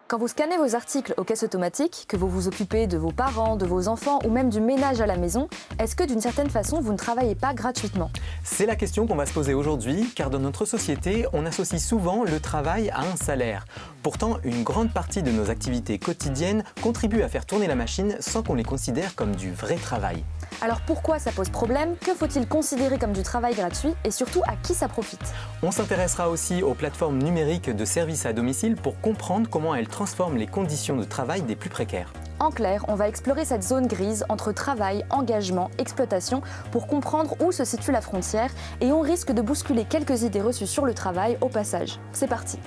Quand vous scannez vos articles aux caisses automatiques, que vous vous occupez de vos parents, de vos enfants ou même du ménage à la maison, est-ce que d'une certaine façon vous ne travaillez pas gratuitement ? C'est la question qu'on va se poser aujourd'hui, car dans notre société, on associe souvent le travail à un salaire. Pourtant, une grande partie de nos activités quotidiennes contribuent à faire tourner la machine sans qu'on les considère comme du vrai travail. Alors pourquoi ça pose problème ? Que faut-il considérer comme du travail gratuit ? Et surtout, à qui ça profite ? On s'intéressera aussi aux plateformes numériques de services à domicile pour comprendre comment elles transforment les conditions de travail des plus précaires. En clair, on va explorer cette zone grise entre travail, engagement, exploitation pour comprendre où se situe la frontière et on risque de bousculer quelques idées reçues sur le travail au passage. C'est parti.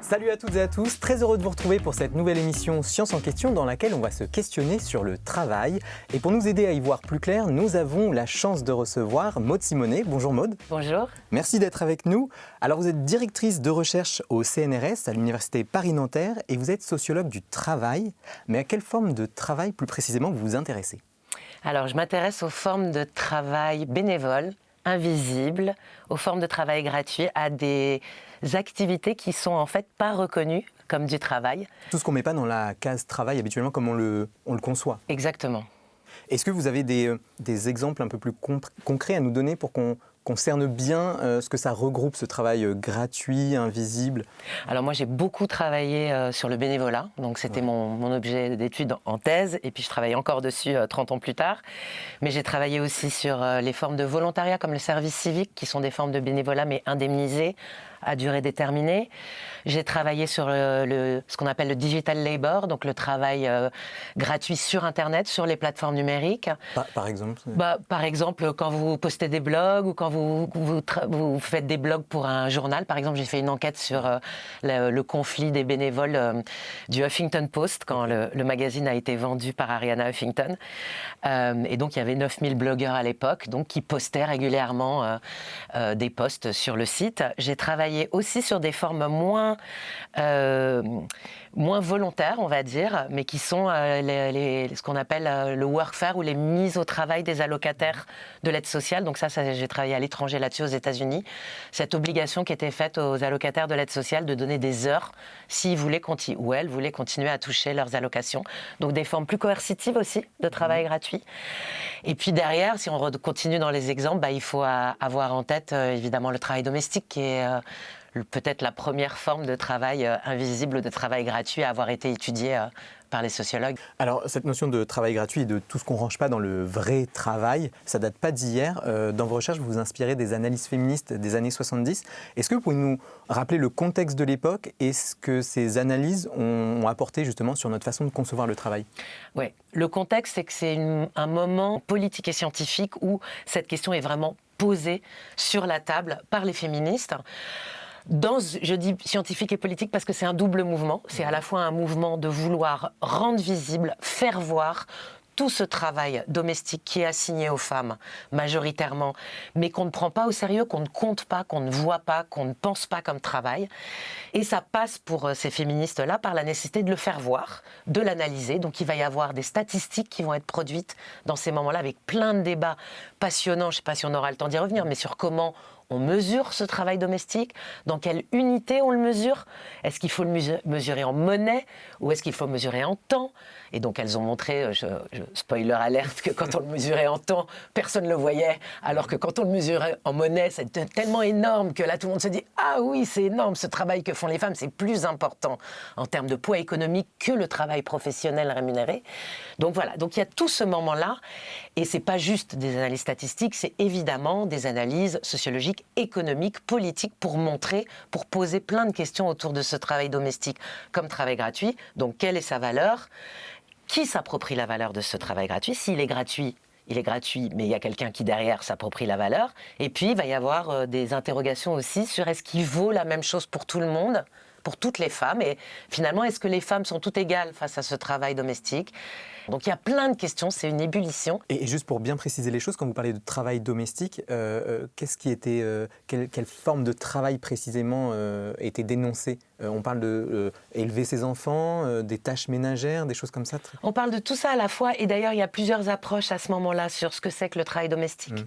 Salut à toutes et à tous, très heureux de vous retrouver pour cette nouvelle émission Science en question dans laquelle on va se questionner sur le travail. Et pour nous aider à y voir plus clair, nous avons la chance de recevoir Maude Simonet. Bonjour Maude. Bonjour. Merci d'être avec nous. Alors vous êtes directrice de recherche au CNRS à l'Université Paris-Nanterre et vous êtes sociologue du travail. Mais à quelle forme de travail plus précisément vous vous intéressez ? Alors je m'intéresse aux formes de travail bénévoles, invisibles, aux formes de travail gratuit, à des activités qui sont en fait pas reconnues comme du travail. Tout ce qu'on ne met pas dans la case travail habituellement comme on le conçoit. Exactement. Est-ce que vous avez des exemples un peu plus concrets à nous donner pour qu'on cerne bien ce que ça regroupe, ce travail gratuit, invisible ? Alors moi j'ai beaucoup travaillé sur le bénévolat, donc c'était mon objet d'étude en thèse, et puis je travaille encore dessus 30 ans plus tard. Mais j'ai travaillé aussi sur les formes de volontariat comme le service civique, qui sont des formes de bénévolat mais indemnisées, à durée déterminée. J'ai travaillé sur ce qu'on appelle le digital labor, donc le travail gratuit sur Internet, sur les plateformes numériques. Par exemple Par exemple, quand vous postez des blogs ou quand vous faites des blogs pour un journal. Par exemple, j'ai fait une enquête sur le conflit des bénévoles du Huffington Post quand le magazine a été vendu par Arianna Huffington. Et donc, il y avait 9000 blogueurs à l'époque donc, qui postaient régulièrement des posts sur le site. J'ai travaillé aussi sur des formes moins volontaires, on va dire, mais qui sont ce qu'on appelle le workfare ou les mises au travail des allocataires de l'aide sociale. Donc ça, j'ai travaillé à l'étranger là-dessus aux États-Unis. Cette obligation qui était faite aux allocataires de l'aide sociale de donner des heures s'ils voulaient ou elles voulaient continuer à toucher leurs allocations. Donc des formes plus coercitives aussi de travail gratuit. Et puis derrière, si on continue dans les exemples, il faut avoir en tête évidemment le travail domestique qui est peut-être la première forme de travail invisible, de travail gratuit à avoir été étudiée par les sociologues. Alors, cette notion de travail gratuit et de tout ce qu'on ne range pas dans le vrai travail, ça ne date pas d'hier. Dans vos recherches, vous vous inspirez des analyses féministes des années 70. Est-ce que vous pouvez nous rappeler le contexte de l'époque et ce que ces analyses ont apporté justement sur notre façon de concevoir le travail ? Oui, le contexte, c'est que c'est un moment politique et scientifique où cette question est vraiment posée sur la table par les féministes. Je dis scientifique et politique parce que c'est un double mouvement. C'est à la fois un mouvement de vouloir rendre visible, faire voir tout ce travail domestique qui est assigné aux femmes, majoritairement, mais qu'on ne prend pas au sérieux, qu'on ne compte pas, qu'on ne voit pas, qu'on ne pense pas comme travail. Et ça passe pour ces féministes-là par la nécessité de le faire voir, de l'analyser. Donc il va y avoir des statistiques qui vont être produites dans ces moments-là avec plein de débats passionnants. Je ne sais pas si on aura le temps d'y revenir, mais sur comment on mesure ce travail domestique, dans quelle unité on le mesure, est-ce qu'il faut le mesurer en monnaie ou est-ce qu'il faut le mesurer en temps ? Et donc elles ont montré, spoiler alerte, que quand on le mesurait en temps, personne ne le voyait, alors que quand on le mesurait en monnaie, c'était tellement énorme que là tout le monde se dit « Ah oui, c'est énorme, ce travail que font les femmes, c'est plus important en termes de poids économique que le travail professionnel rémunéré ». Donc voilà, donc il y a tout ce moment-là, et c'est pas juste des analyses statistiques, c'est évidemment des analyses sociologiques, économiques, politiques, pour poser plein de questions autour de ce travail domestique comme travail gratuit. Donc quelle est sa valeur ? Qui s'approprie la valeur de ce travail gratuit ? S'il est gratuit, il est gratuit, mais il y a quelqu'un qui derrière s'approprie la valeur. Et puis il va y avoir des interrogations aussi sur est-ce qu'il vaut la même chose pour tout le monde ? pour toutes les femmes. Et finalement, est-ce que les femmes sont toutes égales face à ce travail domestique ? Donc il y a plein de questions, c'est une ébullition. Et juste pour bien préciser les choses, quand vous parlez de travail domestique, qu'est-ce qui était, quelle forme de travail précisément était dénoncée ? On parle de élever ses enfants, des tâches ménagères, des choses comme ça. On parle de tout ça à la fois, et d'ailleurs il y a plusieurs approches à ce moment-là sur ce que c'est que le travail domestique.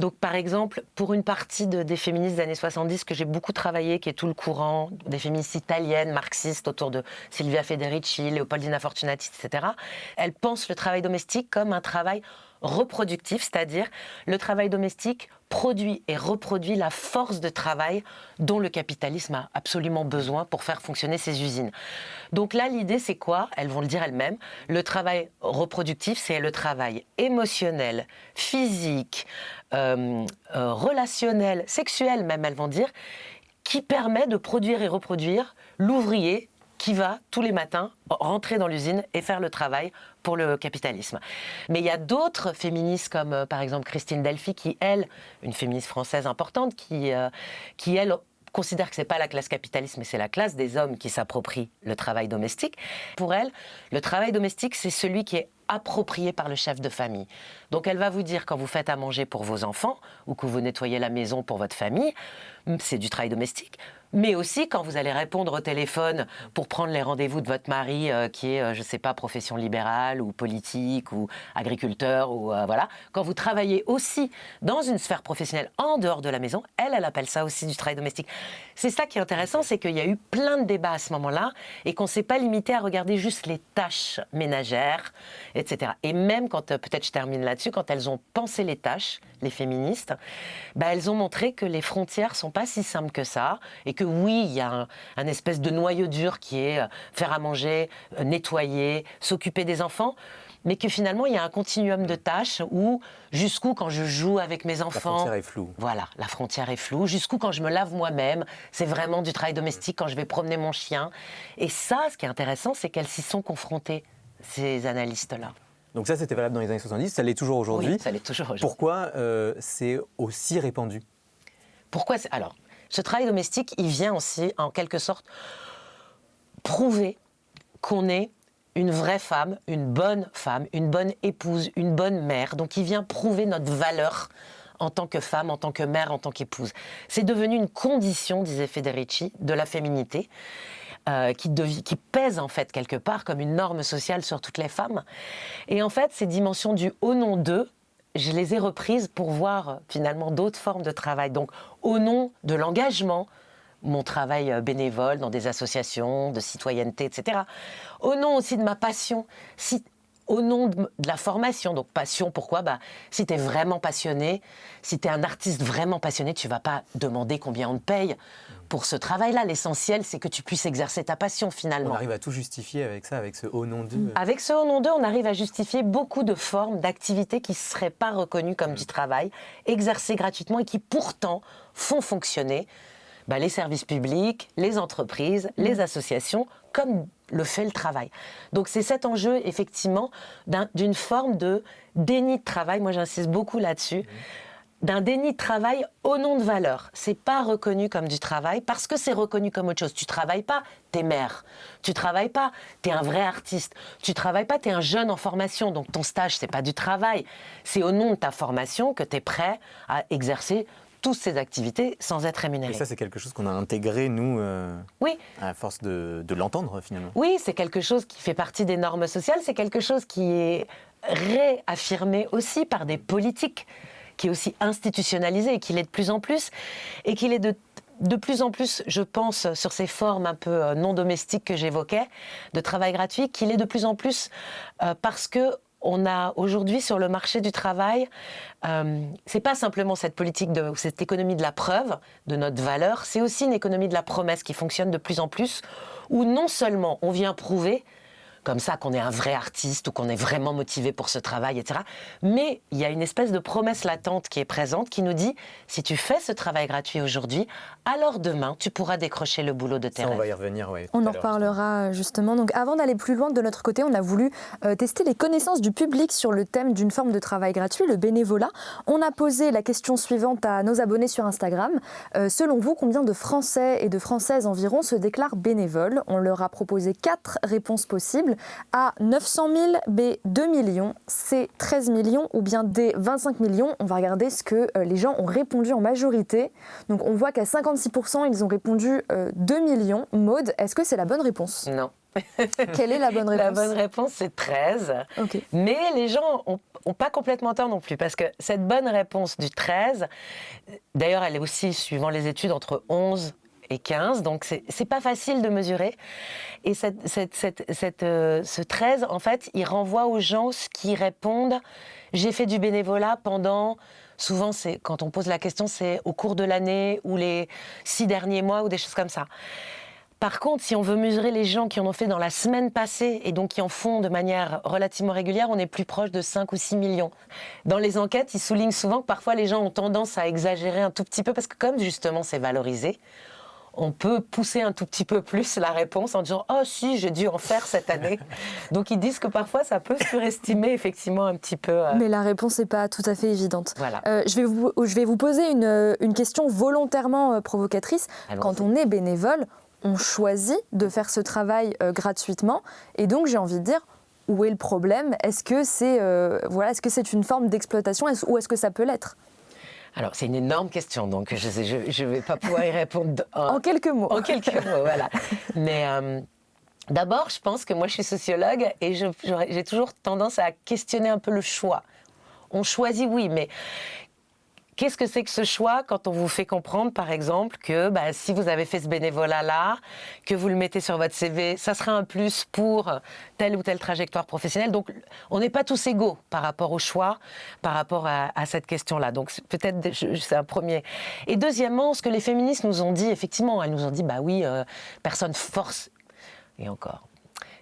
Donc, par exemple, pour une partie des féministes des années 70 que j'ai beaucoup travaillé, qui est tout le courant des féministes italiennes, marxistes, autour de Silvia Federici, Leopoldina Fortunati, etc., elles pensent le travail domestique comme un travail reproductif, c'est-à-dire le travail domestique produit et reproduit la force de travail dont le capitalisme a absolument besoin pour faire fonctionner ses usines. Donc là, l'idée, c'est quoi ? Elles vont le dire elles-mêmes. Le travail reproductif, c'est le travail émotionnel, physique, relationnel, sexuel même, elles vont dire, qui permet de produire et reproduire l'ouvrier qui va tous les matins rentrer dans l'usine et faire le travail pour le capitalisme. Mais il y a d'autres féministes comme par exemple Christine Delphi qui, elle, une féministe française importante, qui elle, considère que ce n'est pas la classe capitaliste, mais c'est la classe des hommes qui s'approprie le travail domestique. Pour elle, le travail domestique, c'est celui qui est approprié par le chef de famille. Donc elle va vous dire, quand vous faites à manger pour vos enfants ou que vous nettoyez la maison pour votre famille, c'est du travail domestique. Mais aussi quand vous allez répondre au téléphone pour prendre les rendez-vous de votre mari qui est, je ne sais pas, profession libérale ou politique ou agriculteur, ou voilà. Quand vous travaillez aussi dans une sphère professionnelle en dehors de la maison, elle appelle ça aussi du travail domestique. C'est ça qui est intéressant, c'est qu'il y a eu plein de débats à ce moment-là et qu'on ne s'est pas limité à regarder juste les tâches ménagères, etc. Et même quand, peut-être je termine là-dessus, quand elles ont pensé les tâches, les féministes, elles ont montré que les frontières ne sont pas si simples que ça et que oui, il y a un espèce de noyau dur qui est faire à manger, nettoyer, s'occuper des enfants, mais que finalement, il y a un continuum de tâches où jusqu'où quand je joue avec mes enfants... La frontière est floue. Voilà, la frontière est floue. Jusqu'où quand je me lave moi-même, c'est vraiment du travail domestique, quand je vais promener mon chien. Et ça, ce qui est intéressant, c'est qu'elles s'y sont confrontées, ces analystes-là. Donc ça, c'était valable dans les années 70, ça l'est toujours aujourd'hui. Oui, ça l'est toujours aujourd'hui. Pourquoi c'est aussi répandu ? Pourquoi alors, ce travail domestique, il vient aussi, en quelque sorte, prouver qu'on est une vraie femme, une bonne épouse, une bonne mère. Donc, il vient prouver notre valeur en tant que femme, en tant que mère, en tant qu'épouse. C'est devenu une condition, disait Federici, de la féminité, qui pèse en fait quelque part comme une norme sociale sur toutes les femmes. Et en fait, ces dimensions du « au nom d'eux », je les ai reprises pour voir finalement d'autres formes de travail. Donc, au nom de l'engagement, mon travail bénévole dans des associations de citoyenneté, etc. Au nom aussi de ma passion, au nom de la formation. Donc, passion, pourquoi ? Si tu es vraiment passionné, si tu es un artiste vraiment passionné, tu ne vas pas demander combien on te paye pour ce travail-là. L'essentiel, c'est que tu puisses exercer ta passion, finalement. On arrive à tout justifier avec ça, avec ce « au nom d'eux ». Avec ce « au nom d'eux », on arrive à justifier beaucoup de formes d'activités qui ne seraient pas reconnues comme du travail, exercées gratuitement et qui pourtant font fonctionner les services publics, les entreprises, les associations, comme le fait le travail. Donc c'est cet enjeu, effectivement, d'une forme de déni de travail, moi j'insiste beaucoup là-dessus, d'un déni de travail au nom de valeur. C'est pas reconnu comme du travail parce que c'est reconnu comme autre chose. Tu travailles pas, t'es mère. Tu travailles pas, t'es un vrai artiste. Tu travailles pas, t'es un jeune en formation. Donc ton stage, c'est pas du travail. C'est au nom de ta formation que t'es prêt à exercer toutes ces activités sans être rémunéré. Et ça, c'est quelque chose qu'on a intégré, nous, oui. à force de l'entendre, finalement. Oui, c'est quelque chose qui fait partie des normes sociales. C'est quelque chose qui est réaffirmé aussi par des politiques, qui est aussi institutionnalisé et qui l'est de plus en plus. Et qu'il est de plus en plus, je pense, sur ces formes un peu non domestiques que j'évoquais, de travail gratuit, qu'il est de plus en plus parce que on a aujourd'hui sur le marché du travail, c'est pas simplement cette politique cette économie de la preuve de notre valeur, c'est aussi une économie de la promesse qui fonctionne de plus en plus, où non seulement on vient prouver comme ça qu'on est un vrai artiste ou qu'on est vraiment motivé pour ce travail, etc. Mais il y a une espèce de promesse latente qui est présente, qui nous dit, si tu fais ce travail gratuit aujourd'hui, alors demain, tu pourras décrocher le boulot de tes rêves. On va y revenir, oui. On en reparlera justement. Donc, avant d'aller plus loin de notre côté, on a voulu tester les connaissances du public sur le thème d'une forme de travail gratuit, le bénévolat. On a posé la question suivante à nos abonnés sur Instagram. Selon vous, combien de Français et de Françaises environ se déclarent bénévoles? On leur a proposé 4 réponses possibles. A, 900 000, B, 2 millions, C, 13 millions ou bien D, 25 millions. On va regarder ce que les gens ont répondu en majorité. Donc, on voit qu'à 56%, ils ont répondu 2 millions. Maud, est-ce que c'est la bonne réponse? Non. Quelle est la bonne réponse? La bonne réponse, c'est 13. Okay. Mais les gens n'ont pas complètement tort non plus, parce que cette bonne réponse du 13, d'ailleurs, elle est aussi, suivant les études, entre 11 et 15, donc c'est pas facile de mesurer. Et ce 13, en fait, il renvoie aux gens qui répondent « j'ai fait du bénévolat pendant… » Souvent, quand on pose la question, c'est au cours de l'année ou les 6 derniers mois ou des choses comme ça. Par contre, si on veut mesurer les gens qui en ont fait dans la semaine passée et donc qui en font de manière relativement régulière, on est plus proche de 5 ou 6 millions. Dans les enquêtes, ils soulignent souvent que parfois les gens ont tendance à exagérer un tout petit peu parce que comme justement c'est valorisé, on peut pousser un tout petit peu plus la réponse en disant « Oh si, j'ai dû en faire cette année ». Donc ils disent que parfois ça peut surestimer effectivement un petit peu… Mais la réponse n'est pas tout à fait évidente. Voilà. Je vais vous poser une question volontairement provocatrice. Allons-y. Quand on est bénévole, on choisit de faire ce travail gratuitement. Et donc j'ai envie de dire, où est le problème? Est-ce que c'est une forme d'exploitation ou est-ce que ça peut l'être? Alors, c'est une énorme question, donc je ne vais pas pouvoir y répondre en quelques mots. En quelques mots, voilà. Mais d'abord, je pense que moi, je suis sociologue et j'ai toujours tendance à questionner un peu le choix. On choisit, oui, mais qu'est-ce que c'est que ce choix quand on vous fait comprendre, par exemple, que si vous avez fait ce bénévolat-là, que vous le mettez sur votre CV, ça sera un plus pour telle ou telle trajectoire professionnelle. Donc, on n'est pas tous égaux par rapport au choix, par rapport à cette question-là. Donc, peut-être c'est un premier. Et deuxièmement, ce que les féministes nous ont dit, effectivement, elles nous ont dit, oui, personne force. Et encore.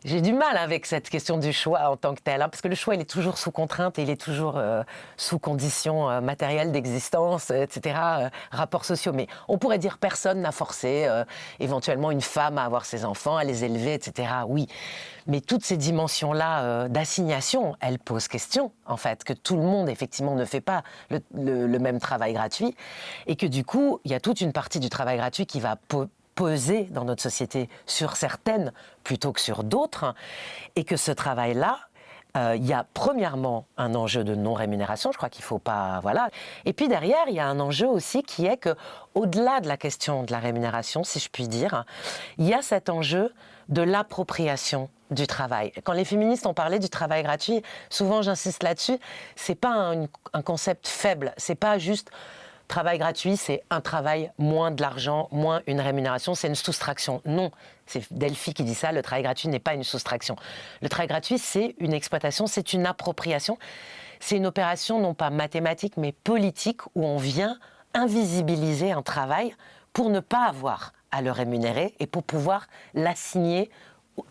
J'ai du mal avec cette question du choix en tant que tel, parce que le choix, il est toujours sous contrainte et il est toujours sous conditions matérielles d'existence, etc., rapports sociaux. Mais on pourrait dire personne n'a forcé éventuellement une femme à avoir ses enfants, à les élever, etc., oui. Mais toutes ces dimensions-là d'assignation, elles posent question, en fait, que tout le monde, effectivement, ne fait pas le même travail gratuit et que, du coup, il y a toute une partie du travail gratuit qui va peser dans notre société sur certaines plutôt que sur d'autres, et que ce travail-là, il y a premièrement un enjeu de non-rémunération, je crois qu'il ne faut pas… Voilà. Et puis derrière, il y a un enjeu aussi qui est qu'au-delà de la question de la rémunération, si je puis dire, il y a cet enjeu de l'appropriation du travail. Quand les féministes ont parlé du travail gratuit, souvent j'insiste là-dessus, ce n'est pas un concept faible, ce n'est pas juste… Travail gratuit, c'est un travail, moins de l'argent, moins une rémunération, c'est une soustraction. Non, c'est Delphi qui dit ça, le travail gratuit n'est pas une soustraction. Le travail gratuit, c'est une exploitation, c'est une appropriation. C'est une opération non pas mathématique, mais politique, où on vient invisibiliser un travail pour ne pas avoir à le rémunérer et pour pouvoir l'assigner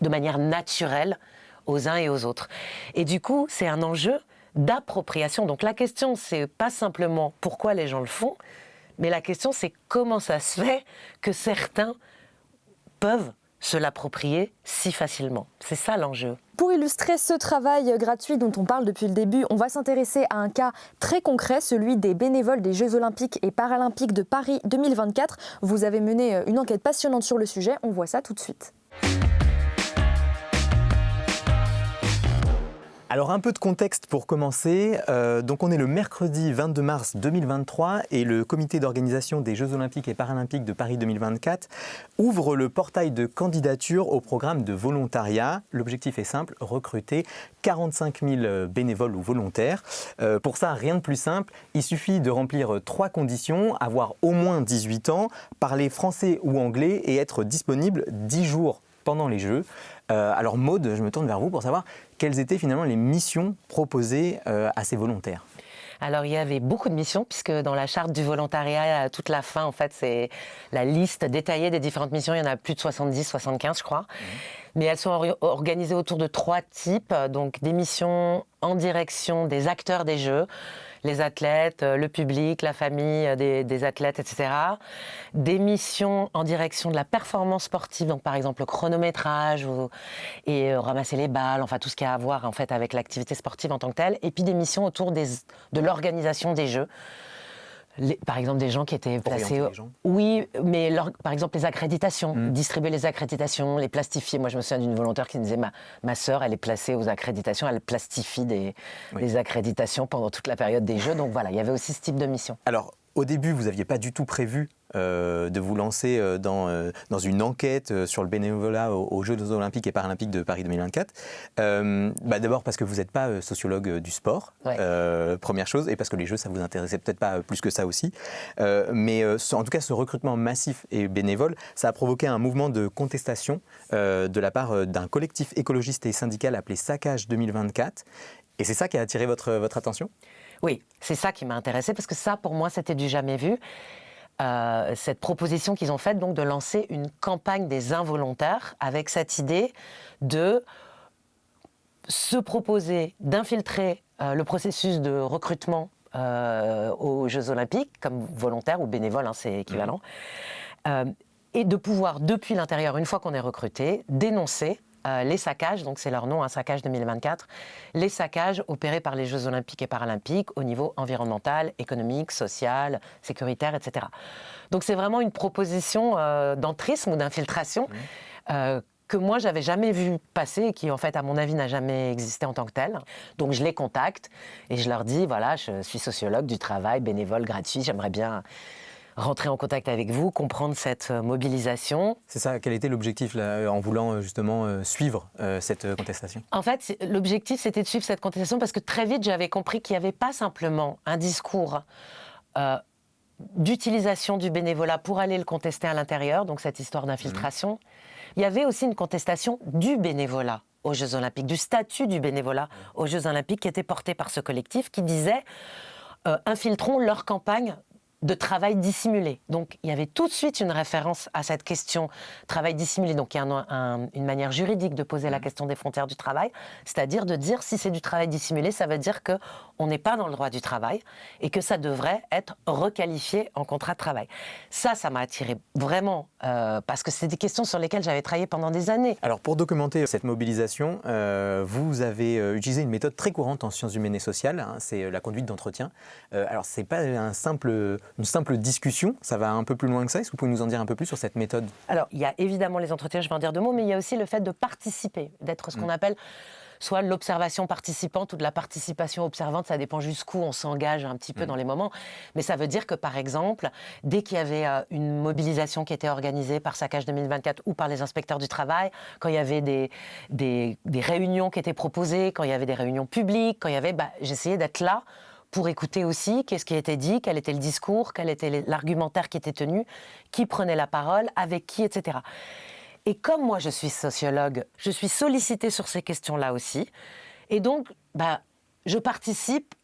de manière naturelle aux uns et aux autres. Et du coup, c'est un enjeu d'appropriation. Donc la question, c'est pas simplement pourquoi les gens le font, mais la question, c'est comment ça se fait que certains peuvent se l'approprier si facilement. C'est ça l'enjeu. Pour illustrer ce travail gratuit dont on parle depuis le début, on va s'intéresser à un cas très concret, celui des bénévoles des Jeux Olympiques et Paralympiques de Paris 2024. Vous avez mené une enquête passionnante sur le sujet, on voit ça tout de suite. Alors un peu de contexte pour commencer. Donc on est le mercredi 22 mars 2023 et le comité d'organisation des Jeux Olympiques et Paralympiques de Paris 2024 ouvre le portail de candidature au programme de volontariat. L'objectif est simple, recruter 45 000 bénévoles ou volontaires. Pour ça, rien de plus simple, il suffit de remplir 3 conditions, avoir au moins 18 ans, parler français ou anglais et être disponible 10 jours pendant les Jeux. Alors Maud, je me tourne vers vous pour savoir quelles étaient finalement les missions proposées à ces volontaires. Alors, il y avait beaucoup de missions, puisque dans la charte du volontariat, à toute la fin, en fait, c'est la liste détaillée des différentes missions. Il y en a plus de 70, 75, je crois. Mais elles sont organisées autour de 3 types, donc des missions en direction des acteurs des Jeux, les athlètes, le public, la famille des athlètes, etc. Des missions en direction de la performance sportive, donc par exemple le chronométrage et ramasser les balles, enfin tout ce qui a à voir en fait avec l'activité sportive en tant que telle. Et puis des missions autour de l'organisation des Jeux. Par exemple, des gens qui étaient placés... Oui, mais par exemple, les accréditations, distribuer les accréditations, les plastifier. Moi, je me souviens d'une volontaire qui me disait, ma sœur, elle est placée aux accréditations, elle plastifie des accréditations pendant toute la période des Jeux. Donc voilà, il y avait aussi ce type de mission. Alors, au début, vous n'aviez pas du tout prévu de vous lancer dans une enquête sur le bénévolat aux Jeux olympiques et paralympiques de Paris 2024. D'abord parce que vous n'êtes pas sociologue du sport, première chose, et parce que les Jeux, ça vous intéressait peut-être pas plus que ça aussi. Mais en tout cas, ce recrutement massif et bénévole, ça a provoqué un mouvement de contestation de la part d'un collectif écologiste et syndical appelé Saccage 2024. Et c'est ça qui a attiré votre attention ? Oui, c'est ça qui m'a intéressée, parce que ça, pour moi, c'était du jamais vu. Cette proposition qu'ils ont faite, donc, de lancer une campagne des involontaires avec cette idée de se proposer d'infiltrer le processus de recrutement aux Jeux Olympiques, comme volontaire ou bénévole, hein, c'est équivalent, et de pouvoir, depuis l'intérieur, une fois qu'on est recruté, dénoncer les saccages, donc c'est leur nom, un Saccage 2024, les saccages opérés par les Jeux Olympiques et Paralympiques au niveau environnemental, économique, social, sécuritaire, etc. Donc c'est vraiment une proposition d'entrisme ou d'infiltration que moi j'avais jamais vu passer et qui en fait à mon avis n'a jamais existé en tant que telle. Donc je les contacte et je leur dis voilà, je suis sociologue du travail, bénévole, gratuit, j'aimerais bien rentrer en contact avec vous, comprendre cette mobilisation. C'est ça, quel était l'objectif là, en voulant justement suivre cette contestation ? En fait, l'objectif c'était de suivre cette contestation parce que très vite j'avais compris qu'il n'y avait pas simplement un discours d'utilisation du bénévolat pour aller le contester à l'intérieur, donc cette histoire d'infiltration. Il y avait aussi une contestation du bénévolat aux Jeux Olympiques, du statut du bénévolat aux Jeux Olympiques qui était porté par ce collectif qui disait infiltrons leur campagne de travail dissimulé. Donc, il y avait tout de suite une référence à cette question travail dissimulé. Donc, il y a une manière juridique de poser la question des frontières du travail, c'est-à-dire de dire si c'est du travail dissimulé, ça veut dire qu'on n'est pas dans le droit du travail et que ça devrait être requalifié en contrat de travail. Ça m'a attiré vraiment parce que c'est des questions sur lesquelles j'avais travaillé pendant des années. Alors, pour documenter cette mobilisation, vous avez utilisé une méthode très courante en sciences humaines et sociales, hein, c'est la conduite d'entretien. Alors, c'est pas une simple discussion, ça va un peu plus loin que ça. Est-ce que vous pouvez nous en dire un peu plus sur cette méthode ? Alors, il y a évidemment les entretiens, je vais en dire 2 mots, mais il y a aussi le fait de participer, d'être ce qu'on appelle soit de l'observation participante ou de la participation observante, ça dépend jusqu'où on s'engage un petit peu dans les moments. Mais ça veut dire que, par exemple, dès qu'il y avait une mobilisation qui était organisée par Saccage 2024 ou par les inspecteurs du travail, quand il y avait des réunions qui étaient proposées, quand il y avait des réunions publiques, quand il y avait, j'essayais d'être là pour écouter aussi qu'est-ce qui était dit, quel était le discours, quel était l'argumentaire qui était tenu, qui prenait la parole, avec qui, etc. Et comme moi, je suis sociologue, je suis sollicitée sur ces questions-là aussi. Et donc, je participe,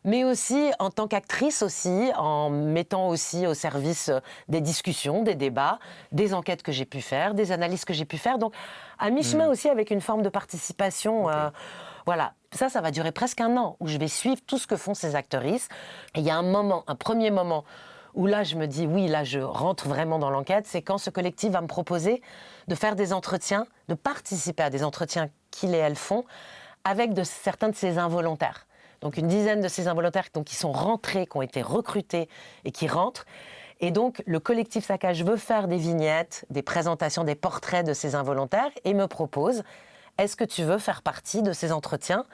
mais aussi en tant qu'actrice aussi, en mettant aussi au service des discussions, des débats, des enquêtes que j'ai pu faire, des analyses que j'ai pu faire. Donc, à mi-chemin aussi avec une forme de participation. Voilà, ça va durer presque 1 an, où je vais suivre tout ce que font ces actrices. Et il y a un premier moment, où là, je me dis, oui, là, je rentre vraiment dans l'enquête, c'est quand ce collectif va me proposer de faire des entretiens, de participer à des entretiens qu'ils et elles font avec certains de ces involontaires. Donc, une dizaine de ces involontaires qui sont rentrés, qui ont été recrutés et qui rentrent. Et donc, le collectif Saccage veut faire des vignettes, des présentations, des portraits de ces involontaires et me propose, est-ce que tu veux faire partie de ces entretiens ?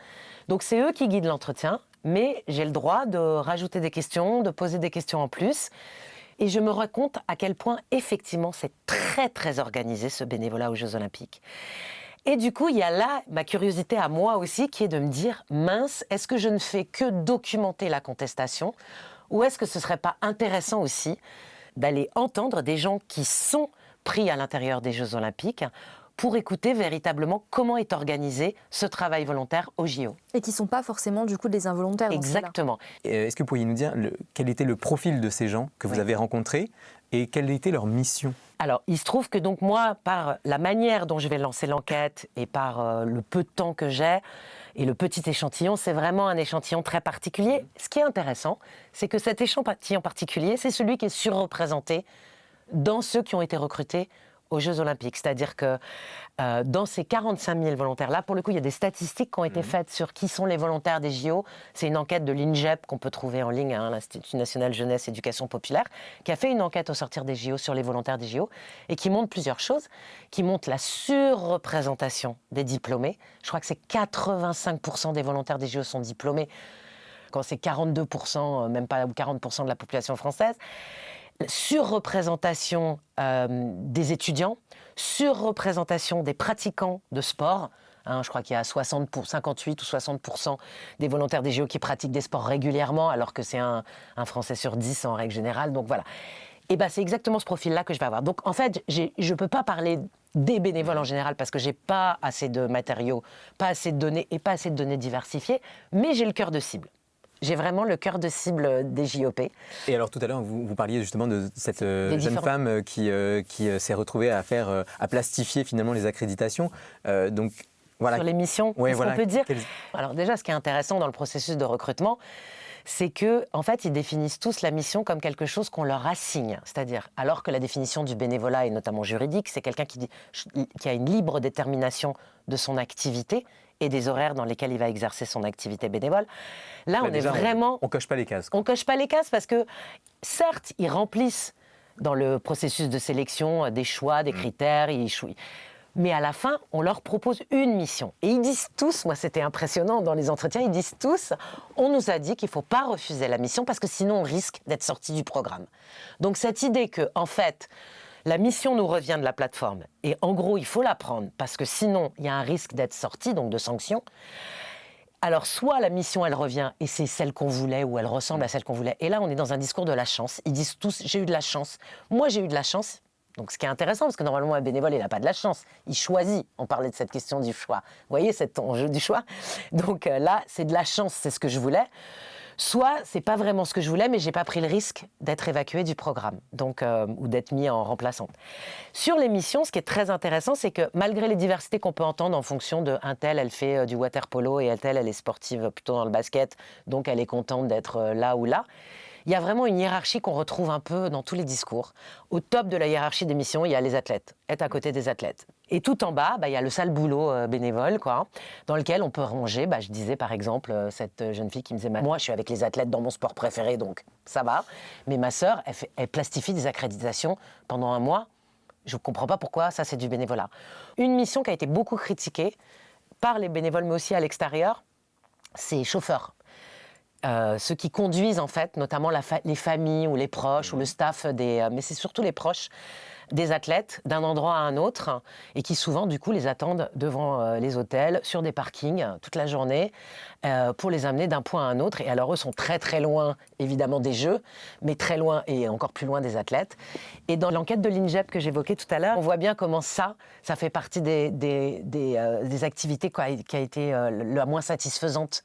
Donc, c'est eux qui guident l'entretien. Mais j'ai le droit de rajouter des questions, de poser des questions en plus. Et je me rends compte à quel point, effectivement, c'est très, très organisé, ce bénévolat aux Jeux Olympiques. Et du coup, il y a là ma curiosité à moi aussi, qui est de me dire, mince, est-ce que je ne fais que documenter la contestation ? Ou est-ce que ce ne serait pas intéressant aussi d'aller entendre des gens qui sont pris à l'intérieur des Jeux Olympiques pour écouter véritablement comment est organisé ce travail volontaire au JO. Et qui ne sont pas forcément du coup des involontaires. Exactement. Est-ce que vous pourriez nous dire quel était le profil de ces gens que vous avez rencontrés et quelle était leur mission ? Alors, il se trouve que donc moi, par la manière dont je vais lancer l'enquête et par le peu de temps que j'ai et le petit échantillon, c'est vraiment un échantillon très particulier. Ce qui est intéressant, c'est que cet échantillon particulier, c'est celui qui est surreprésenté dans ceux qui ont été recrutés aux Jeux Olympiques. C'est-à-dire que dans ces 45 000 volontaires-là, pour le coup, il y a des statistiques qui ont été faites sur qui sont les volontaires des JO. C'est une enquête de l'INJEP qu'on peut trouver en ligne, l'Institut national jeunesse éducation populaire, qui a fait une enquête au sortir des JO sur les volontaires des JO et qui montre plusieurs choses, qui montre la surreprésentation des diplômés. Je crois que c'est 85% des volontaires des JO sont diplômés, quand c'est 42%, même pas, ou 40% de la population française. Surreprésentation des étudiants, surreprésentation des pratiquants de sport. Je crois qu'il y a 58 ou 60% des volontaires des JO qui pratiquent des sports régulièrement, alors que c'est un Français sur 10 en règle générale. Donc voilà. Et c'est exactement ce profil-là que je vais avoir. Donc en fait, je ne peux pas parler des bénévoles en général parce que je n'ai pas assez de matériaux, pas assez de données et pas assez de données diversifiées, mais j'ai le cœur de cible. J'ai vraiment le cœur de cible des JOP. Et alors tout à l'heure, vous parliez justement de cette jeune femme qui s'est retrouvée à plastifier finalement les accréditations. Donc, voilà. Sur les missions, ouais, qu'on peut dire. Alors déjà, ce qui est intéressant dans le processus de recrutement, c'est que en fait, ils définissent tous la mission comme quelque chose qu'on leur assigne. C'est-à-dire, alors que la définition du bénévolat, et notamment juridique, c'est quelqu'un qui a une libre détermination de son activité et des horaires dans lesquels il va exercer son activité bénévole. Là, on est vraiment... On ne coche pas les cases. On ne coche pas les cases parce que, certes, ils remplissent dans le processus de sélection des choix, des critères, mais à la fin, on leur propose une mission. Et ils disent tous, moi c'était impressionnant dans les entretiens, ils disent tous, on nous a dit qu'il ne faut pas refuser la mission parce que sinon on risque d'être sorti du programme. Donc cette idée que, en fait, la mission nous revient de la plateforme et en gros, il faut la prendre parce que sinon, il y a un risque d'être sorti, donc de sanctions. Alors, soit la mission, elle revient et c'est celle qu'on voulait ou elle ressemble à celle qu'on voulait. Et là, on est dans un discours de la chance. Ils disent tous, j'ai eu de la chance. Moi, j'ai eu de la chance. Donc, ce qui est intéressant, parce que normalement, un bénévole, il n'a pas de la chance. Il choisit. On parlait de cette question du choix. Vous voyez cet enjeu du choix ? Donc là, c'est de la chance, c'est ce que je voulais. Soit, c'est pas vraiment ce que je voulais, mais j'ai pas pris le risque d'être évacuée du programme, donc ou d'être mis en remplaçante. Sur les missions, ce qui est très intéressant, c'est que malgré les diversités qu'on peut entendre en fonction de un tel, elle fait du water polo et un tel, elle est sportive plutôt dans le basket, donc elle est contente d'être là ou là. Il y a vraiment une hiérarchie qu'on retrouve un peu dans tous les discours. Au top de la hiérarchie des missions, il y a les athlètes, être à côté des athlètes. Et tout en bas, il y a le sale boulot bénévole, dans lequel on peut ranger. Je disais par exemple, cette jeune fille qui me disait « Moi, je suis avec les athlètes dans mon sport préféré, donc ça va. Mais ma sœur, elle plastifie des accréditations pendant un mois. Je ne comprends pas pourquoi, ça c'est du bénévolat. » Une mission qui a été beaucoup critiquée par les bénévoles, mais aussi à l'extérieur, c'est chauffeurs. Ceux qui conduisent en fait, notamment les familles ou les proches ou le staff, mais c'est surtout les proches des athlètes d'un endroit à un autre et qui souvent du coup les attendent devant les hôtels, sur des parkings toute la journée pour les amener d'un point à un autre. Et alors eux sont très très loin évidemment des Jeux, mais très loin et encore plus loin des athlètes. Et dans l'enquête de l'INJEP que j'évoquais tout à l'heure, on voit bien comment ça fait partie des activités qui a été la moins satisfaisante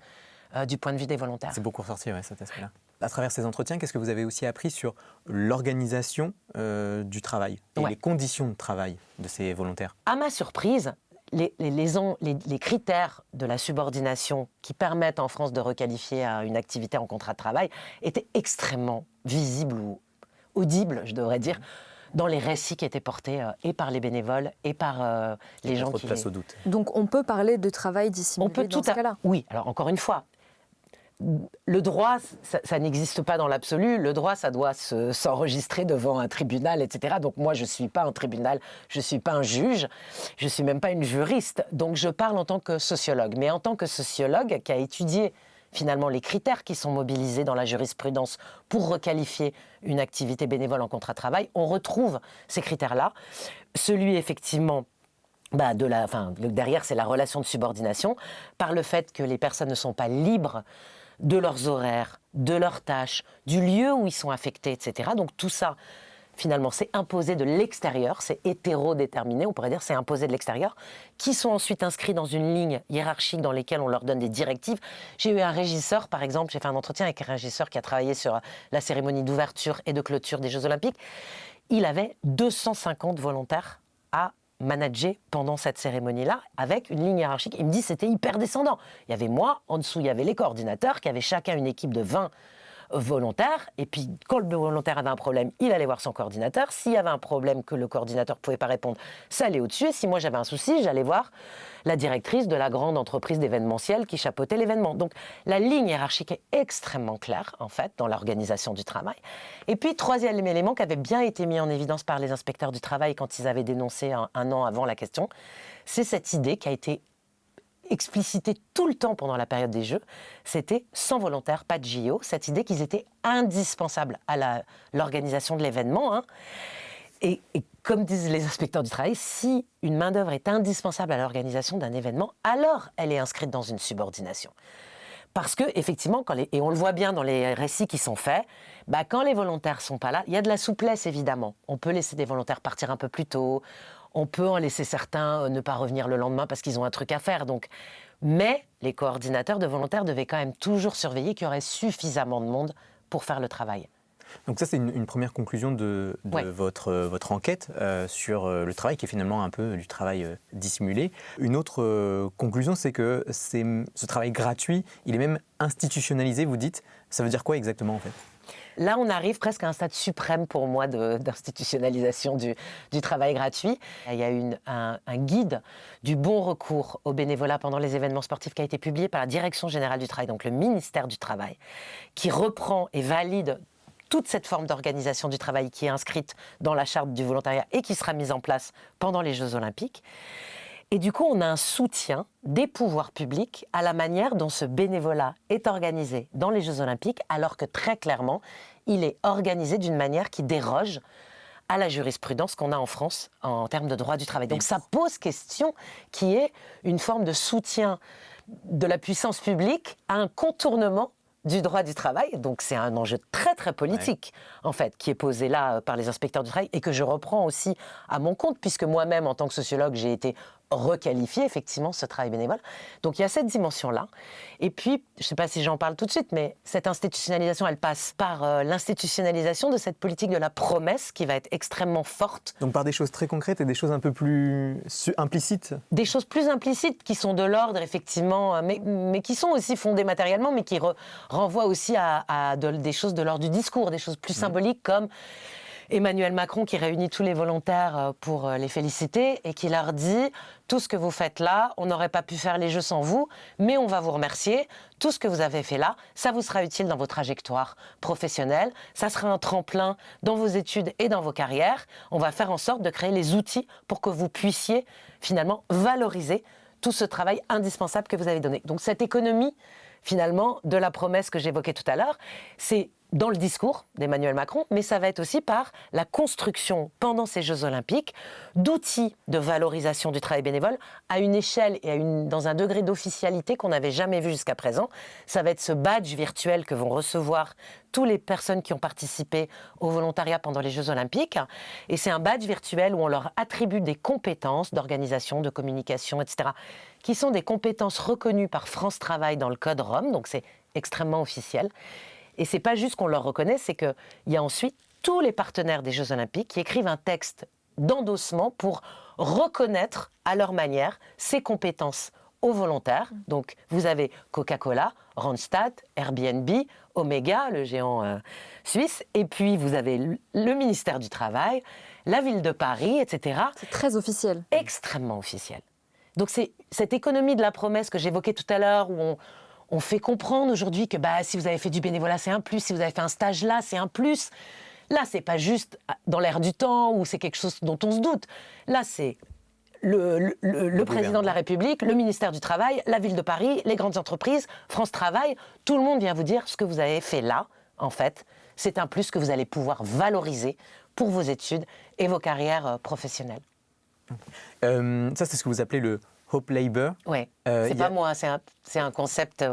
du point de vue des volontaires. C'est beaucoup ressorti, cet aspect-là. À travers ces entretiens, qu'est-ce que vous avez aussi appris sur l'organisation du travail et les conditions de travail de ces volontaires ? À ma surprise, les critères de la subordination qui permettent en France de requalifier à une activité en contrat de travail étaient extrêmement visibles ou audibles, je devrais dire, dans les récits qui étaient portés et par les bénévoles et par les gens qui... place au doute. Donc on peut parler de travail dissimulé dans ce cas-là ? Oui, alors encore une fois, le droit, ça n'existe pas dans l'absolu. Le droit, ça doit s'enregistrer devant un tribunal, etc. Donc moi, je ne suis pas un tribunal, je ne suis pas un juge, je ne suis même pas une juriste. Donc je parle en tant que sociologue. Mais en tant que sociologue qui a étudié finalement les critères qui sont mobilisés dans la jurisprudence pour requalifier une activité bénévole en contrat de travail, on retrouve ces critères-là. Celui, effectivement, derrière, c'est la relation de subordination, par le fait que les personnes ne sont pas libres de leurs horaires, de leurs tâches, du lieu où ils sont affectés, etc. Donc tout ça, finalement, c'est imposé de l'extérieur, c'est hétérodéterminé, on pourrait dire, c'est imposé de l'extérieur, qui sont ensuite inscrits dans une ligne hiérarchique dans laquelle on leur donne des directives. J'ai eu un régisseur, par exemple, j'ai fait un entretien avec un régisseur qui a travaillé sur la cérémonie d'ouverture et de clôture des Jeux Olympiques. Il avait 250 volontaires à manager pendant cette cérémonie-là, avec une ligne hiérarchique. Il me dit que c'était hyper descendant. Il y avait moi, en dessous, il y avait les coordinateurs, qui avaient chacun une équipe de 20 volontaire, et puis quand le volontaire avait un problème, il allait voir son coordinateur. S'il y avait un problème que le coordinateur ne pouvait pas répondre, ça allait au-dessus. Et si moi j'avais un souci, j'allais voir la directrice de la grande entreprise d'événementiel qui chapeautait l'événement. Donc la ligne hiérarchique est extrêmement claire, en fait, dans l'organisation du travail. Et puis, troisième élément qui avait bien été mis en évidence par les inspecteurs du travail quand ils avaient dénoncé un an avant la question, c'est cette idée qui a été explicité tout le temps pendant la période des Jeux, c'était sans volontaire, pas de JO, cette idée qu'ils étaient indispensables à l'organisation de l'événement. Et comme disent les inspecteurs du travail, si une main-d'œuvre est indispensable à l'organisation d'un événement, alors elle est inscrite dans une subordination. Parce que, effectivement, et on le voit bien dans les récits qui sont faits, quand les volontaires ne sont pas là, il y a de la souplesse, évidemment. On peut laisser des volontaires partir un peu plus tôt, on peut en laisser certains ne pas revenir le lendemain parce qu'ils ont un truc à faire. Mais les coordinateurs de volontaires devaient quand même toujours surveiller qu'il y aurait suffisamment de monde pour faire le travail. Donc ça, c'est une première conclusion de votre enquête sur le travail, qui est finalement un peu du travail dissimulé. Une autre conclusion, c'est que ce travail gratuit, il est même institutionnalisé, vous dites. Ça veut dire quoi exactement, en fait ? Là, on arrive presque à un stade suprême pour moi d'institutionnalisation du travail gratuit. Il y a eu un guide du bon recours au bénévolat pendant les événements sportifs qui a été publié par la Direction générale du travail, donc le ministère du Travail, qui reprend et valide toute cette forme d'organisation du travail qui est inscrite dans la charte du volontariat et qui sera mise en place pendant les Jeux Olympiques. Et du coup, on a un soutien des pouvoirs publics à la manière dont ce bénévolat est organisé dans les Jeux Olympiques, alors que très clairement, il est organisé d'une manière qui déroge à la jurisprudence qu'on a en France en termes de droit du travail. Donc ça pose question, qui est une forme de soutien de la puissance publique à un contournement du droit du travail. Donc c'est un enjeu très très politique, en fait, qui est posé là par les inspecteurs du travail et que je reprends aussi à mon compte, puisque moi-même, en tant que sociologue, j'ai été requalifier effectivement ce travail bénévole. Donc il y a cette dimension-là. Et puis, je ne sais pas si j'en parle tout de suite, mais cette institutionnalisation, elle passe par l'institutionnalisation de cette politique de la promesse qui va être extrêmement forte. Donc par des choses très concrètes et des choses un peu plus implicites. Des choses plus implicites qui sont de l'ordre, effectivement, mais qui sont aussi fondées matériellement, mais qui renvoient aussi à des choses de l'ordre du discours, des choses plus symboliques comme Emmanuel Macron qui réunit tous les volontaires pour les féliciter et qui leur dit « Tout ce que vous faites là, on n'aurait pas pu faire les Jeux sans vous, mais on va vous remercier. Tout ce que vous avez fait là, ça vous sera utile dans vos trajectoires professionnelles. Ça sera un tremplin dans vos études et dans vos carrières. On va faire en sorte de créer les outils pour que vous puissiez finalement valoriser tout ce travail indispensable que vous avez donné. » Donc cette économie finalement de la promesse que j'évoquais tout à l'heure, c'est dans le discours d'Emmanuel Macron, mais ça va être aussi par la construction, pendant ces Jeux Olympiques, d'outils de valorisation du travail bénévole à une échelle et dans un degré d'officialité qu'on n'avait jamais vu jusqu'à présent. Ça va être ce badge virtuel que vont recevoir toutes les personnes qui ont participé au volontariat pendant les Jeux Olympiques. Et c'est un badge virtuel où on leur attribue des compétences d'organisation, de communication, etc., qui sont des compétences reconnues par France Travail dans le Code Rome, donc c'est extrêmement officiel. Et c'est pas juste qu'on leur reconnaît, c'est qu'il y a ensuite tous les partenaires des Jeux Olympiques qui écrivent un texte d'endossement pour reconnaître à leur manière ces compétences aux volontaires. Donc vous avez Coca-Cola, Randstad, Airbnb, Omega, le géant suisse, et puis vous avez le ministère du Travail, la ville de Paris, etc. C'est très officiel. Extrêmement officiel. Donc c'est cette économie de la promesse que j'évoquais tout à l'heure, où on fait comprendre aujourd'hui que si vous avez fait du bénévolat, c'est un plus. Si vous avez fait un stage là, c'est un plus. Là, c'est pas juste dans l'air du temps ou c'est quelque chose dont on se doute. Là, c'est le président de la République, le ministère du Travail, la ville de Paris, les grandes entreprises, France Travail. Tout le monde vient vous dire ce que vous avez fait là, en fait. C'est un plus que vous allez pouvoir valoriser pour vos études et vos carrières professionnelles. Ça, c'est ce que vous appelez le Hope Labor. Oui, c'est pas moi, c'est un concept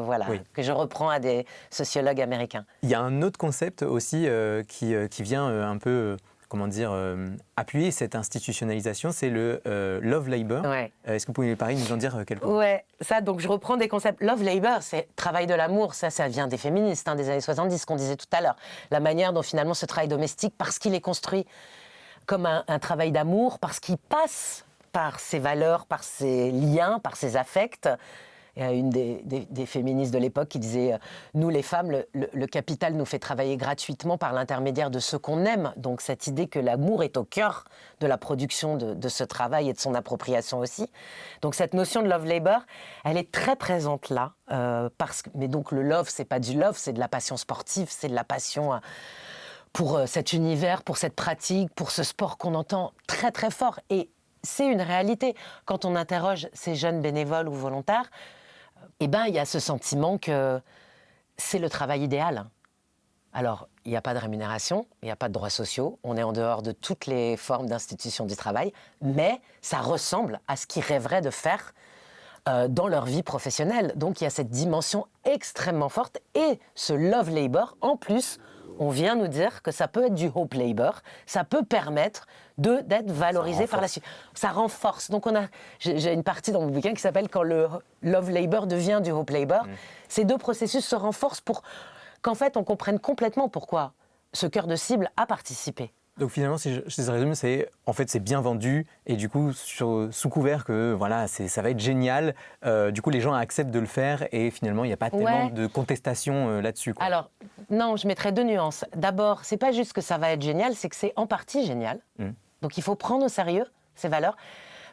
que je reprends à des sociologues américains. Il y a un autre concept aussi qui vient un peu appuyer cette institutionnalisation, c'est le love labor. Ouais. Est-ce que vous pouvez nous en dire quelques mots? Ouais, ça, donc je reprends des concepts. Love labor, c'est travail de l'amour, ça vient des féministes des années 70, qu'on disait tout à l'heure. La manière dont finalement ce travail domestique, parce qu'il est construit comme un travail d'amour, parce qu'il passe par ses valeurs, par ses liens, par ses affects. Il y a une des féministes de l'époque qui disait « Nous, les femmes, le capital nous fait travailler gratuitement par l'intermédiaire de ceux qu'on aime. » Donc cette idée que l'amour est au cœur de la production de ce travail et de son appropriation aussi. Donc cette notion de love labor, elle est très présente là. Mais donc le love, c'est pas du love, c'est de la passion sportive, c'est de la passion pour cet univers, pour cette pratique, pour ce sport qu'on entend très très fort. Et c'est une réalité. Quand on interroge ces jeunes bénévoles ou volontaires, il y a ce sentiment que c'est le travail idéal. Alors, il n'y a pas de rémunération, il n'y a pas de droits sociaux, on est en dehors de toutes les formes d'institutions du travail, mais ça ressemble à ce qu'ils rêveraient de faire dans leur vie professionnelle. Donc, il y a cette dimension extrêmement forte et ce love labor, en plus, on vient nous dire que ça peut être du hope labor, ça peut permettre d'être valorisé par la suite. Ça renforce. Donc j'ai une partie dans mon bouquin qui s'appelle « Quand le love labor devient du hope labor ». Ces deux processus se renforcent pour qu'en fait on comprenne complètement pourquoi ce cœur de cible a participé. Donc finalement, si je résume, c'est bien vendu et du coup, sous couvert que voilà, ça va être génial, du coup les gens acceptent de le faire et finalement il n'y a pas tellement de contestation là-dessus, quoi. Alors non, je mettrais deux nuances. D'abord, c'est pas juste que ça va être génial, c'est que c'est en partie génial. Donc il faut prendre au sérieux ces valeurs.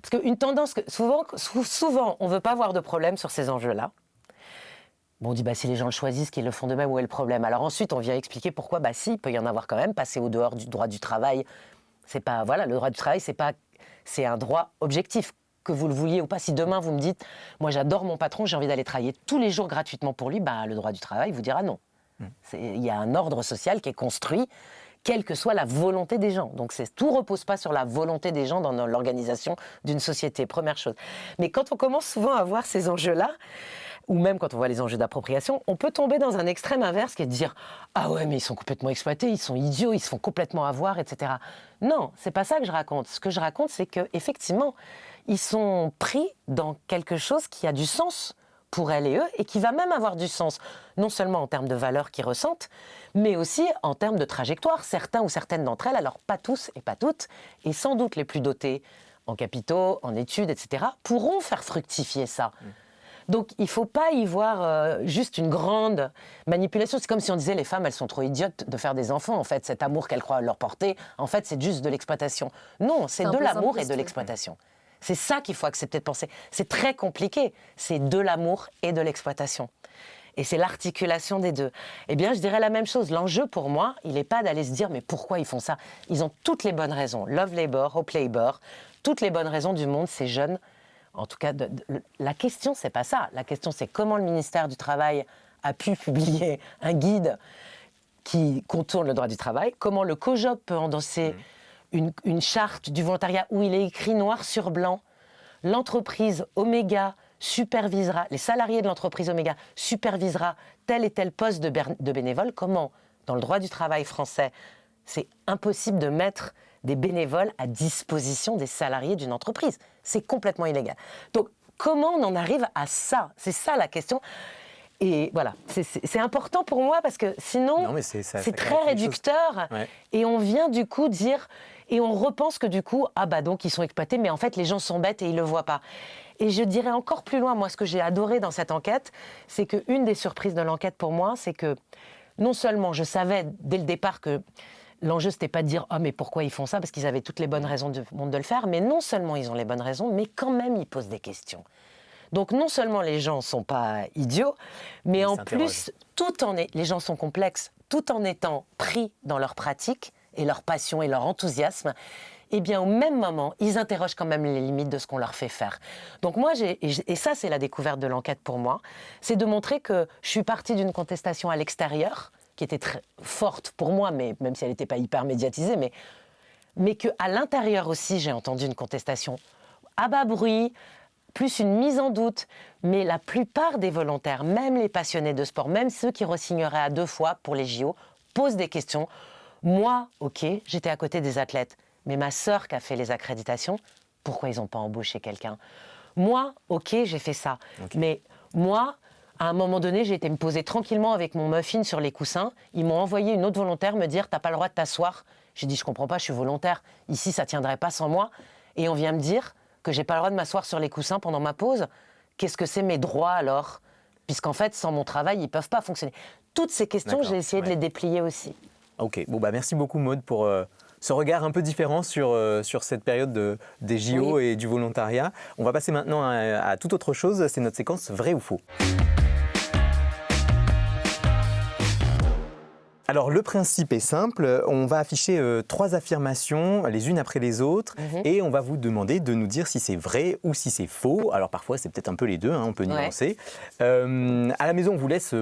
Parce qu'une tendance, souvent on ne veut pas avoir de problème sur ces enjeux-là. Bon, on dit, si les gens le choisissent, qu'ils le font d'eux-mêmes, où est le problème? Alors ensuite, on vient expliquer pourquoi, si, il peut y en avoir quand même, passer au dehors du droit du travail. C'est pas, le droit du travail, c'est un droit objectif, que vous le vouliez ou pas. Si demain, vous me dites, moi, j'adore mon patron, j'ai envie d'aller travailler tous les jours gratuitement pour lui, le droit du travail vous dira non. Il y a un ordre social qui est construit, quelle que soit la volonté des gens. Donc tout repose pas sur la volonté des gens dans l'organisation d'une société, première chose. Mais quand on commence souvent à voir ces enjeux-là, ou même quand on voit les enjeux d'appropriation, on peut tomber dans un extrême inverse qui est de dire « Ah ouais, mais ils sont complètement exploités, ils sont idiots, ils se font complètement avoir, etc. » Non, c'est pas ça que je raconte. Ce que je raconte, c'est qu'effectivement, ils sont pris dans quelque chose qui a du sens pour elles et eux, et qui va même avoir du sens, non seulement en termes de valeurs qu'ils ressentent, mais aussi en termes de trajectoire. Certains ou certaines d'entre elles, alors pas tous et pas toutes, et sans doute les plus dotés en capitaux, en études, etc., pourront faire fructifier ça. Donc, il ne faut pas y voir juste une grande manipulation. C'est comme si on disait les femmes, elles sont trop idiotes de faire des enfants. En fait, cet amour qu'elles croient leur porter, en fait, c'est juste de l'exploitation. Non, c'est de l'amour et de l'exploitation. C'est ça qu'il faut accepter de penser. C'est très compliqué. C'est de l'amour et de l'exploitation. Et c'est l'articulation des deux. Eh bien, je dirais la même chose. L'enjeu pour moi, il n'est pas d'aller se dire mais pourquoi ils font ça? Ils ont toutes les bonnes raisons. Love labor, hope labor, toutes les bonnes raisons du monde, ces jeunes. En tout cas, la question, c'est pas ça. La question, c'est comment le ministère du Travail a pu publier un guide qui contourne le droit du travail, comment le COJOP peut endosser une charte du volontariat où il est écrit noir sur blanc, l'entreprise Omega supervisera, les salariés de l'entreprise Omega supervisera tel et tel poste de bénévole. Comment, dans le droit du travail français, c'est impossible de mettre des bénévoles à disposition des salariés d'une entreprise. C'est complètement illégal. Donc, comment on en arrive à ça? C'est ça la question. Et voilà, c'est important pour moi parce que sinon, c'est très réducteur. Ouais. Et on vient du coup dire, et on repense que du coup, donc ils sont exploités, mais en fait les gens sont bêtes et ils ne le voient pas. Et je dirais encore plus loin, moi ce que j'ai adoré dans cette enquête, c'est qu'une des surprises de l'enquête pour moi, c'est que non seulement je savais dès le départ que l'enjeu, c'était pas de dire « Ah, mais pourquoi ils font ça ?» parce qu'ils avaient toutes les bonnes raisons du monde de le faire, mais non seulement ils ont les bonnes raisons, mais quand même ils posent des questions. Donc non seulement les gens sont pas idiots, mais en plus, les gens sont complexes, tout en étant pris dans leur pratique et leur passion et leur enthousiasme, eh bien au même moment, ils interrogent quand même les limites de ce qu'on leur fait faire. Donc moi, et ça c'est la découverte de l'enquête pour moi, c'est de montrer que je suis partie d'une contestation à l'extérieur, qui était très forte pour moi, mais même si elle n'était pas hyper médiatisée, mais qu'à l'intérieur aussi, j'ai entendu une contestation à bas bruit, plus une mise en doute. Mais la plupart des volontaires, même les passionnés de sport, même ceux qui re-signeraient à 2 fois pour les JO, posent des questions. Moi, ok, j'étais à côté des athlètes, mais ma sœur qui a fait les accréditations, pourquoi ils n'ont pas embauché quelqu'un? Moi, ok, j'ai fait ça, mais moi, à un moment donné, j'ai été me poser tranquillement avec mon muffin sur les coussins. Ils m'ont envoyé une autre volontaire me dire « t'as pas le droit de t'asseoir ». J'ai dit « je comprends pas, je suis volontaire. Ici, ça tiendrait pas sans moi ». Et on vient me dire que j'ai pas le droit de m'asseoir sur les coussins pendant ma pause. Qu'est-ce que c'est mes droits alors? Puisqu'en fait, sans mon travail, ils peuvent pas fonctionner. Toutes ces questions, j'ai essayé de les déplier aussi. Ok, bon, merci beaucoup Maud pour ce regard un peu différent sur cette période des JO et du volontariat. On va passer maintenant à toute autre chose, c'est notre séquence vrai ou faux. Alors le principe est simple, on va afficher 3 affirmations les unes après les autres et on va vous demander de nous dire si c'est vrai ou si c'est faux. Alors parfois c'est peut-être un peu les deux, on peut nuancer. À la maison on vous laisse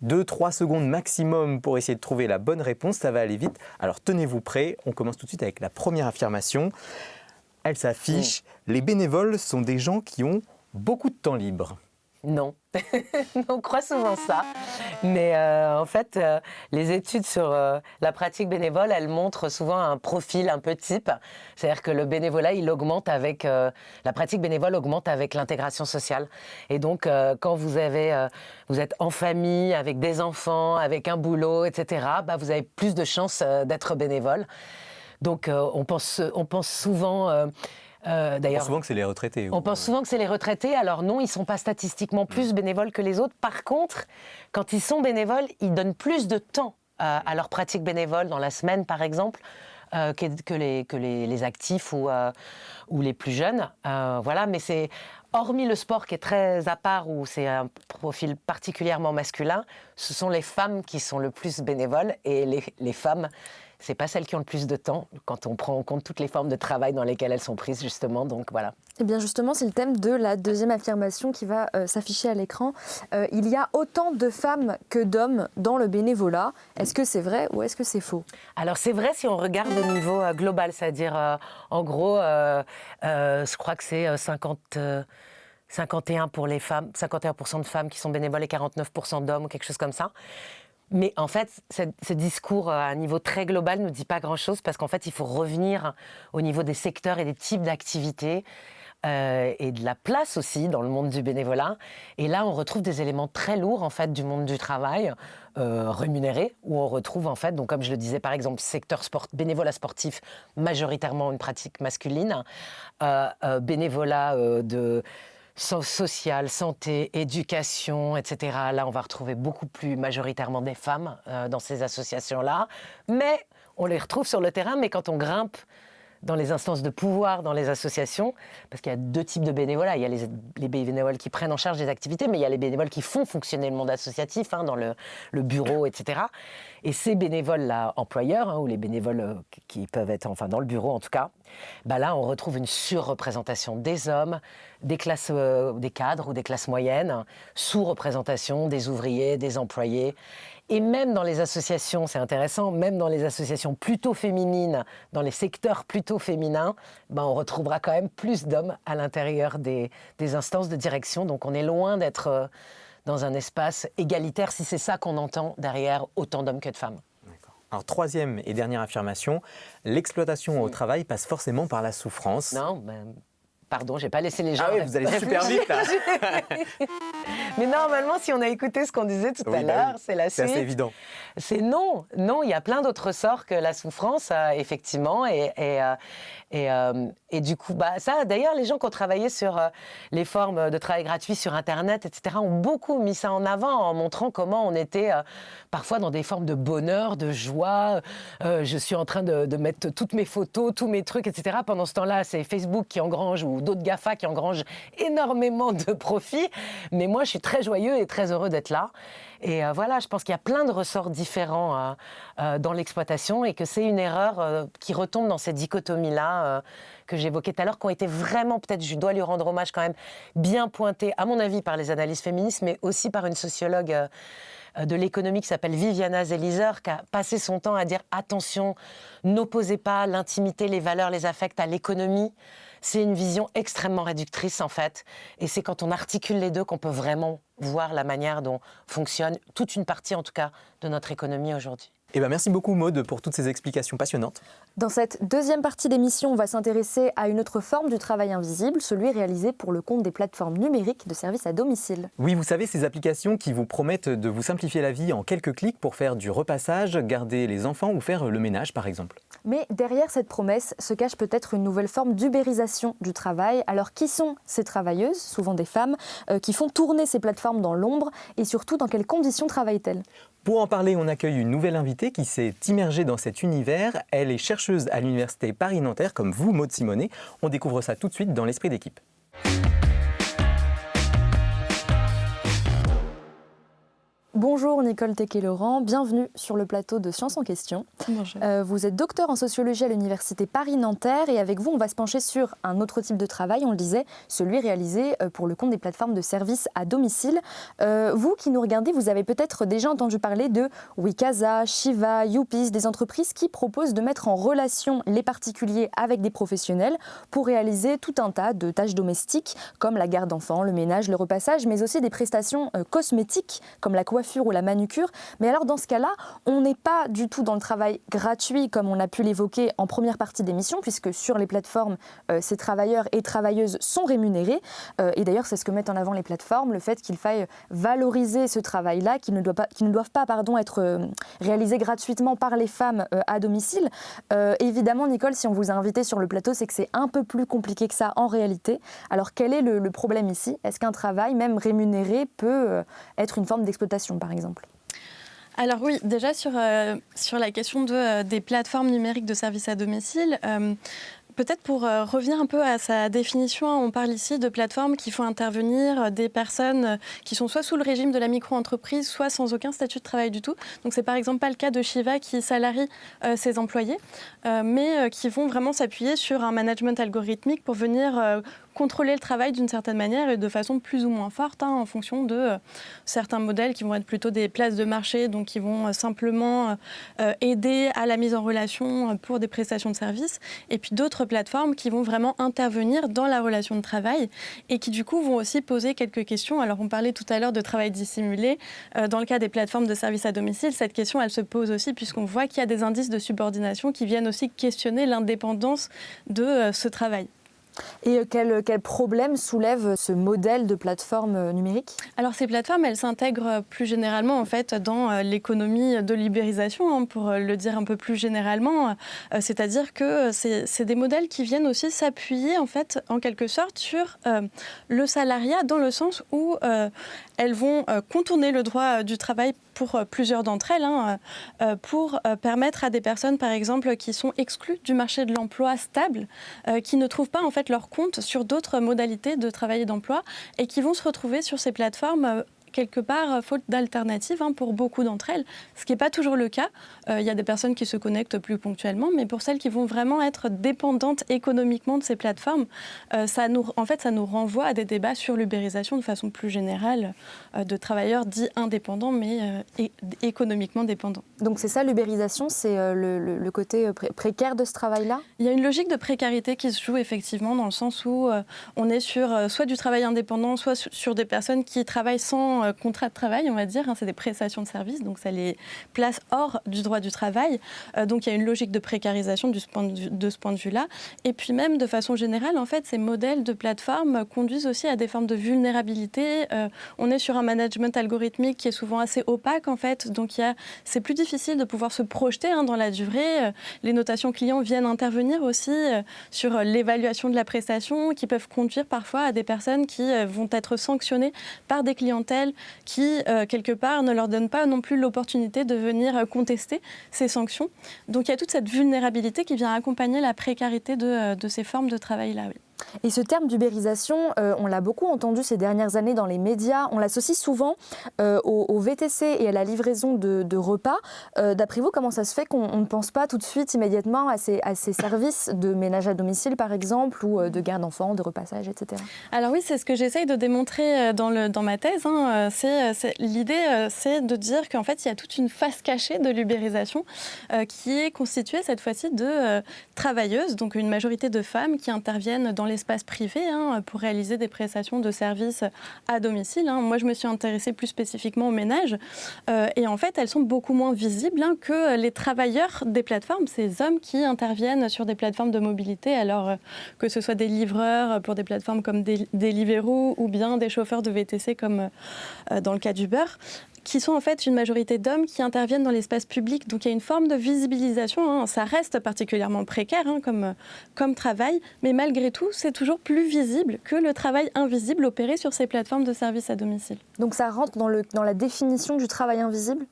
2-3 secondes maximum pour essayer de trouver la bonne réponse, ça va aller vite. Alors tenez-vous prêts, on commence tout de suite avec la première affirmation. Elle s'affiche, les bénévoles sont des gens qui ont beaucoup de temps libre. Non, on croit souvent ça, mais en fait, les études sur la pratique bénévole, elles montrent souvent un profil un peu type. C'est-à-dire que le bénévolat, il augmente avec la pratique bénévole augmente avec l'intégration sociale. Et donc, quand vous êtes en famille, avec des enfants, avec un boulot, etc., vous avez plus de chances d'être bénévole. Donc, on pense souvent. On pense souvent que c'est les retraités. On pense souvent que c'est les retraités. Alors non, ils ne sont pas statistiquement plus bénévoles que les autres. Par contre, quand ils sont bénévoles, ils donnent plus de temps à leur pratique bénévole dans la semaine, par exemple, que les actifs ou les plus jeunes. Voilà, mais c'est hormis le sport qui est très à part, où c'est un profil particulièrement masculin, ce sont les femmes qui sont le plus bénévoles et les femmes. C'est pas celles qui ont le plus de temps quand on prend en compte toutes les formes de travail dans lesquelles elles sont prises, justement. Donc voilà. Et bien justement, c'est le thème de la deuxième affirmation qui va s'afficher à l'écran. Il y a autant de femmes que d'hommes dans le bénévolat. Est-ce que c'est vrai ou est-ce que c'est faux? Alors c'est vrai si on regarde au niveau global, c'est-à-dire en gros, je crois que c'est 51 pour les femmes, 51% de femmes qui sont bénévoles et 49% d'hommes, ou quelque chose comme ça. Mais en fait, ce discours à un niveau très global ne dit pas grand-chose parce qu'en fait, il faut revenir au niveau des secteurs et des types d'activités et de la place aussi dans le monde du bénévolat. Et là, on retrouve des éléments très lourds en fait du monde du travail rémunéré, où on retrouve en fait, donc comme je le disais par exemple, secteur bénévolat sportif, majoritairement une pratique masculine, bénévolat de social, santé, éducation, etc. Là, on va retrouver beaucoup plus majoritairement des femmes dans ces associations-là. Mais on les retrouve sur le terrain, mais quand on grimpe dans les instances de pouvoir, dans les associations, parce qu'il y a 2 types de bénévolat. Il y a les bénévoles qui prennent en charge des activités, mais il y a les bénévoles qui font fonctionner le monde associatif, dans le bureau, etc. Et ces bénévoles-là, employeurs, ou les bénévoles qui peuvent être dans le bureau en tout cas, là, on retrouve une surreprésentation des hommes, des cadres ou des classes moyennes, sous-représentation des ouvriers, des employés. Et même dans les associations, c'est intéressant, même dans les associations plutôt féminines, dans les secteurs plutôt féminins, on retrouvera quand même plus d'hommes à l'intérieur des instances de direction. Donc on est loin d'être dans un espace égalitaire, si c'est ça qu'on entend derrière autant d'hommes que de femmes. Alors, troisième et dernière affirmation, l'exploitation au travail passe forcément par la souffrance. Non, pardon, j'ai pas laissé les gens. Ah oui, vous allez super vite là. Mais normalement, si on a écécouté ce qu'on disait tout à l'heure, c'est la suite. C'est assez évident. C'est non, il y a plein d'autres sorts que la souffrance, effectivement, et du coup, ça, d'ailleurs, les gens qui ont travaillé sur les formes de travail gratuit sur Internet, etc., ont beaucoup mis ça en avant en montrant comment on était parfois dans des formes de bonheur, de joie. Je suis en train de mettre toutes mes photos, tous mes trucs, etc. Pendant ce temps-là, c'est Facebook qui engrange ou d'autres GAFA qui engrangent énormément de profits. Mais moi, je suis très joyeux et très heureux d'être là. Et voilà, je pense qu'il y a plein de ressorts différents dans l'exploitation et que c'est une erreur qui retombe dans cette dichotomie-là que j'évoquais tout à l'heure, qui ont été vraiment, peut-être je dois lui rendre hommage quand même, bien pointées, à mon avis, par les analyses féministes, mais aussi par une sociologue de l'économie qui s'appelle Viviana Zelizer, qui a passé son temps à dire « Attention, n'opposez pas l'intimité, les valeurs, les affects à l'économie ». C'est une vision extrêmement réductrice, en fait. Et c'est quand on articule les deux qu'on peut vraiment voir la manière dont fonctionne toute une partie, en tout cas, de notre économie aujourd'hui. Merci beaucoup Maude pour toutes ces explications passionnantes. Dans cette deuxième partie d'émission, on va s'intéresser à une autre forme du travail invisible, celui réalisé pour le compte des plateformes numériques de services à domicile. Oui, vous savez, ces applications qui vous promettent de vous simplifier la vie en quelques clics pour faire du repassage, garder les enfants ou faire le ménage par exemple. Mais derrière cette promesse se cache peut-être une nouvelle forme d'ubérisation du travail. Alors qui sont ces travailleuses, souvent des femmes, qui font tourner ces plateformes dans l'ombre et surtout dans quelles conditions travaillent-elles ? Pour en parler, on accueille une nouvelle invitée qui s'est immergée dans cet univers. Elle est chercheuse à l'université Paris-Nanterre, comme vous, Maude Simonet. On découvre ça tout de suite dans l'esprit d'équipe. Bonjour Nicole Tequet-Laurent, bienvenue sur le plateau de Science en question. Bonjour. Vous êtes docteur en sociologie à l'université Paris-Nanterre et avec vous on va se pencher sur un autre type de travail, on le disait, celui réalisé pour le compte des plateformes de services à domicile. Vous qui nous regardez, vous avez peut-être déjà entendu parler de Wikasa, Shiva, Youpis, des entreprises qui proposent de mettre en relation les particuliers avec des professionnels pour réaliser tout un tas de tâches domestiques comme la garde d'enfants, le ménage, le repassage, mais aussi des prestations cosmétiques comme la coiffure ou la manucure. Mais alors dans ce cas-là, on n'est pas du tout dans le travail gratuit comme on a pu l'évoquer en première partie d'émission, puisque sur les plateformes, ces travailleurs et travailleuses sont rémunérés. Et d'ailleurs, c'est ce que mettent en avant les plateformes, le fait qu'il faille valoriser ce travail-là, qu'ils ne doivent pas être réalisés gratuitement par les femmes à domicile. Évidemment, Nicole, si on vous a invité sur le plateau, c'est que c'est un peu plus compliqué que ça en réalité. Alors quel est le problème ici ? Est-ce qu'un travail, même rémunéré, peut être une forme d'exploitation par exemple ? Alors oui, déjà sur la question des plateformes numériques de services à domicile, peut-être pour revenir un peu à sa définition, on parle ici de plateformes qui font intervenir des personnes qui sont soit sous le régime de la micro-entreprise, soit sans aucun statut de travail du tout. Donc c'est par exemple pas le cas de Shiva qui salarie ses employés, mais qui vont vraiment s'appuyer sur un management algorithmique pour venir contrôler le travail d'une certaine manière et de façon plus ou moins forte en fonction de certains modèles qui vont être plutôt des places de marché, donc qui vont simplement aider à la mise en relation pour des prestations de services, et puis d'autres plateformes qui vont vraiment intervenir dans la relation de travail et qui du coup vont aussi poser quelques questions. Alors on parlait tout à l'heure de travail dissimulé. Dans le cas des plateformes de services à domicile, cette question elle se pose aussi puisqu'on voit qu'il y a des indices de subordination qui viennent aussi questionner l'indépendance de ce travail. Et quel problème soulève ce modèle de plateforme numérique ? Alors ces plateformes, elles s'intègrent plus généralement en fait dans l'économie de l'ubérisation, pour le dire un peu plus généralement. C'est-à-dire que c'est des modèles qui viennent aussi s'appuyer en fait en quelque sorte sur le salariat dans le sens où elles vont contourner le droit du travail pour plusieurs d'entre elles, pour permettre à des personnes, par exemple, qui sont exclues du marché de l'emploi stable, qui ne trouvent pas en fait leur compte sur d'autres modalités de travail et d'emploi et qui vont se retrouver sur ces plateformes quelque part, faute d'alternatives pour beaucoup d'entre elles, ce qui n'est pas toujours le cas. Il y a des personnes qui se connectent plus ponctuellement, mais pour celles qui vont vraiment être dépendantes économiquement de ces plateformes, ça nous renvoie à des débats sur l'ubérisation de façon plus générale de travailleurs dits indépendants, mais économiquement dépendants. Donc c'est ça l'ubérisation, c'est le côté précaire de ce travail-là ? Il y a une logique de précarité qui se joue effectivement dans le sens où on est sur soit du travail indépendant, soit sur des personnes qui travaillent sans contrat de travail, on va dire. C'est des prestations de services, donc ça les place hors du droit du travail. Donc il y a une logique de précarisation de ce point de vue-là. Et puis même de façon générale, en fait, ces modèles de plateforme conduisent aussi à des formes de vulnérabilité. On est sur un management algorithmique qui est souvent assez opaque, en fait. Donc c'est plus difficile de pouvoir se projeter dans la durée. Les notations clients viennent intervenir aussi sur l'évaluation de la prestation, qui peuvent conduire parfois à des personnes qui vont être sanctionnées par des clientèles qui, quelque part, ne leur donnent pas non plus l'opportunité de venir contester ces sanctions. Donc il y a toute cette vulnérabilité qui vient accompagner la précarité de ces formes de travail-là. Oui. Et ce terme d'ubérisation, on l'a beaucoup entendu ces dernières années dans les médias. On l'associe souvent au VTC et à la livraison de repas. D'après vous, comment ça se fait qu'on ne pense pas tout de suite, immédiatement, à ces services de ménage à domicile, par exemple, ou de garde d'enfants, de repassage, etc. Alors oui, c'est ce que j'essaye de démontrer dans ma thèse. L'idée, c'est de dire qu'en fait, il y a toute une face cachée de l'ubérisation qui est constituée cette fois-ci de travailleuses, donc une majorité de femmes qui interviennent dans l'espace privé pour réaliser des prestations de services à domicile. Moi, je me suis intéressée plus spécifiquement aux ménages. Et en fait, elles sont beaucoup moins visibles que les travailleurs des plateformes, ces hommes qui interviennent sur des plateformes de mobilité, alors que ce soit des livreurs pour des plateformes comme Deliveroo ou bien des chauffeurs de VTC comme dans le cas d'Uber, qui sont en fait une majorité d'hommes qui interviennent dans l'espace public. Donc il y a une forme de visibilisation. Ça reste particulièrement précaire comme travail, mais malgré tout, c'est toujours plus visible que le travail invisible opéré sur ces plateformes de services à domicile. Donc ça rentre dans la définition du travail invisible ?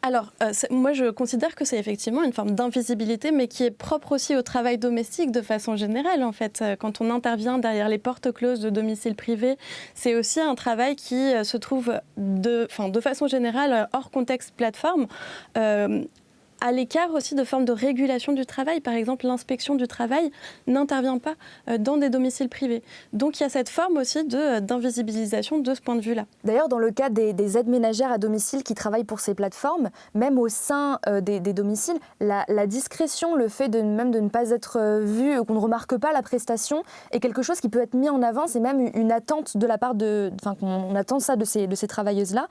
Alors, moi, je considère que c'est effectivement une forme d'invisibilité, mais qui est propre aussi au travail domestique de façon générale. En fait, quand on intervient derrière les portes closes de domicile privé, c'est aussi un travail qui se trouve de façon générale hors contexte plateforme. À l'écart aussi de formes de régulation du travail. Par exemple, l'inspection du travail n'intervient pas dans des domiciles privés. Donc il y a cette forme aussi d'invisibilisation de ce point de vue-là. D'ailleurs, dans le cas des aides ménagères à domicile qui travaillent pour ces plateformes, même au sein des domiciles, la discrétion, le fait de ne pas être vu, qu'on ne remarque pas la prestation, est quelque chose qui peut être mis en avant. C'est même une attente de la part qu'on attend ça de ces travailleuses-là.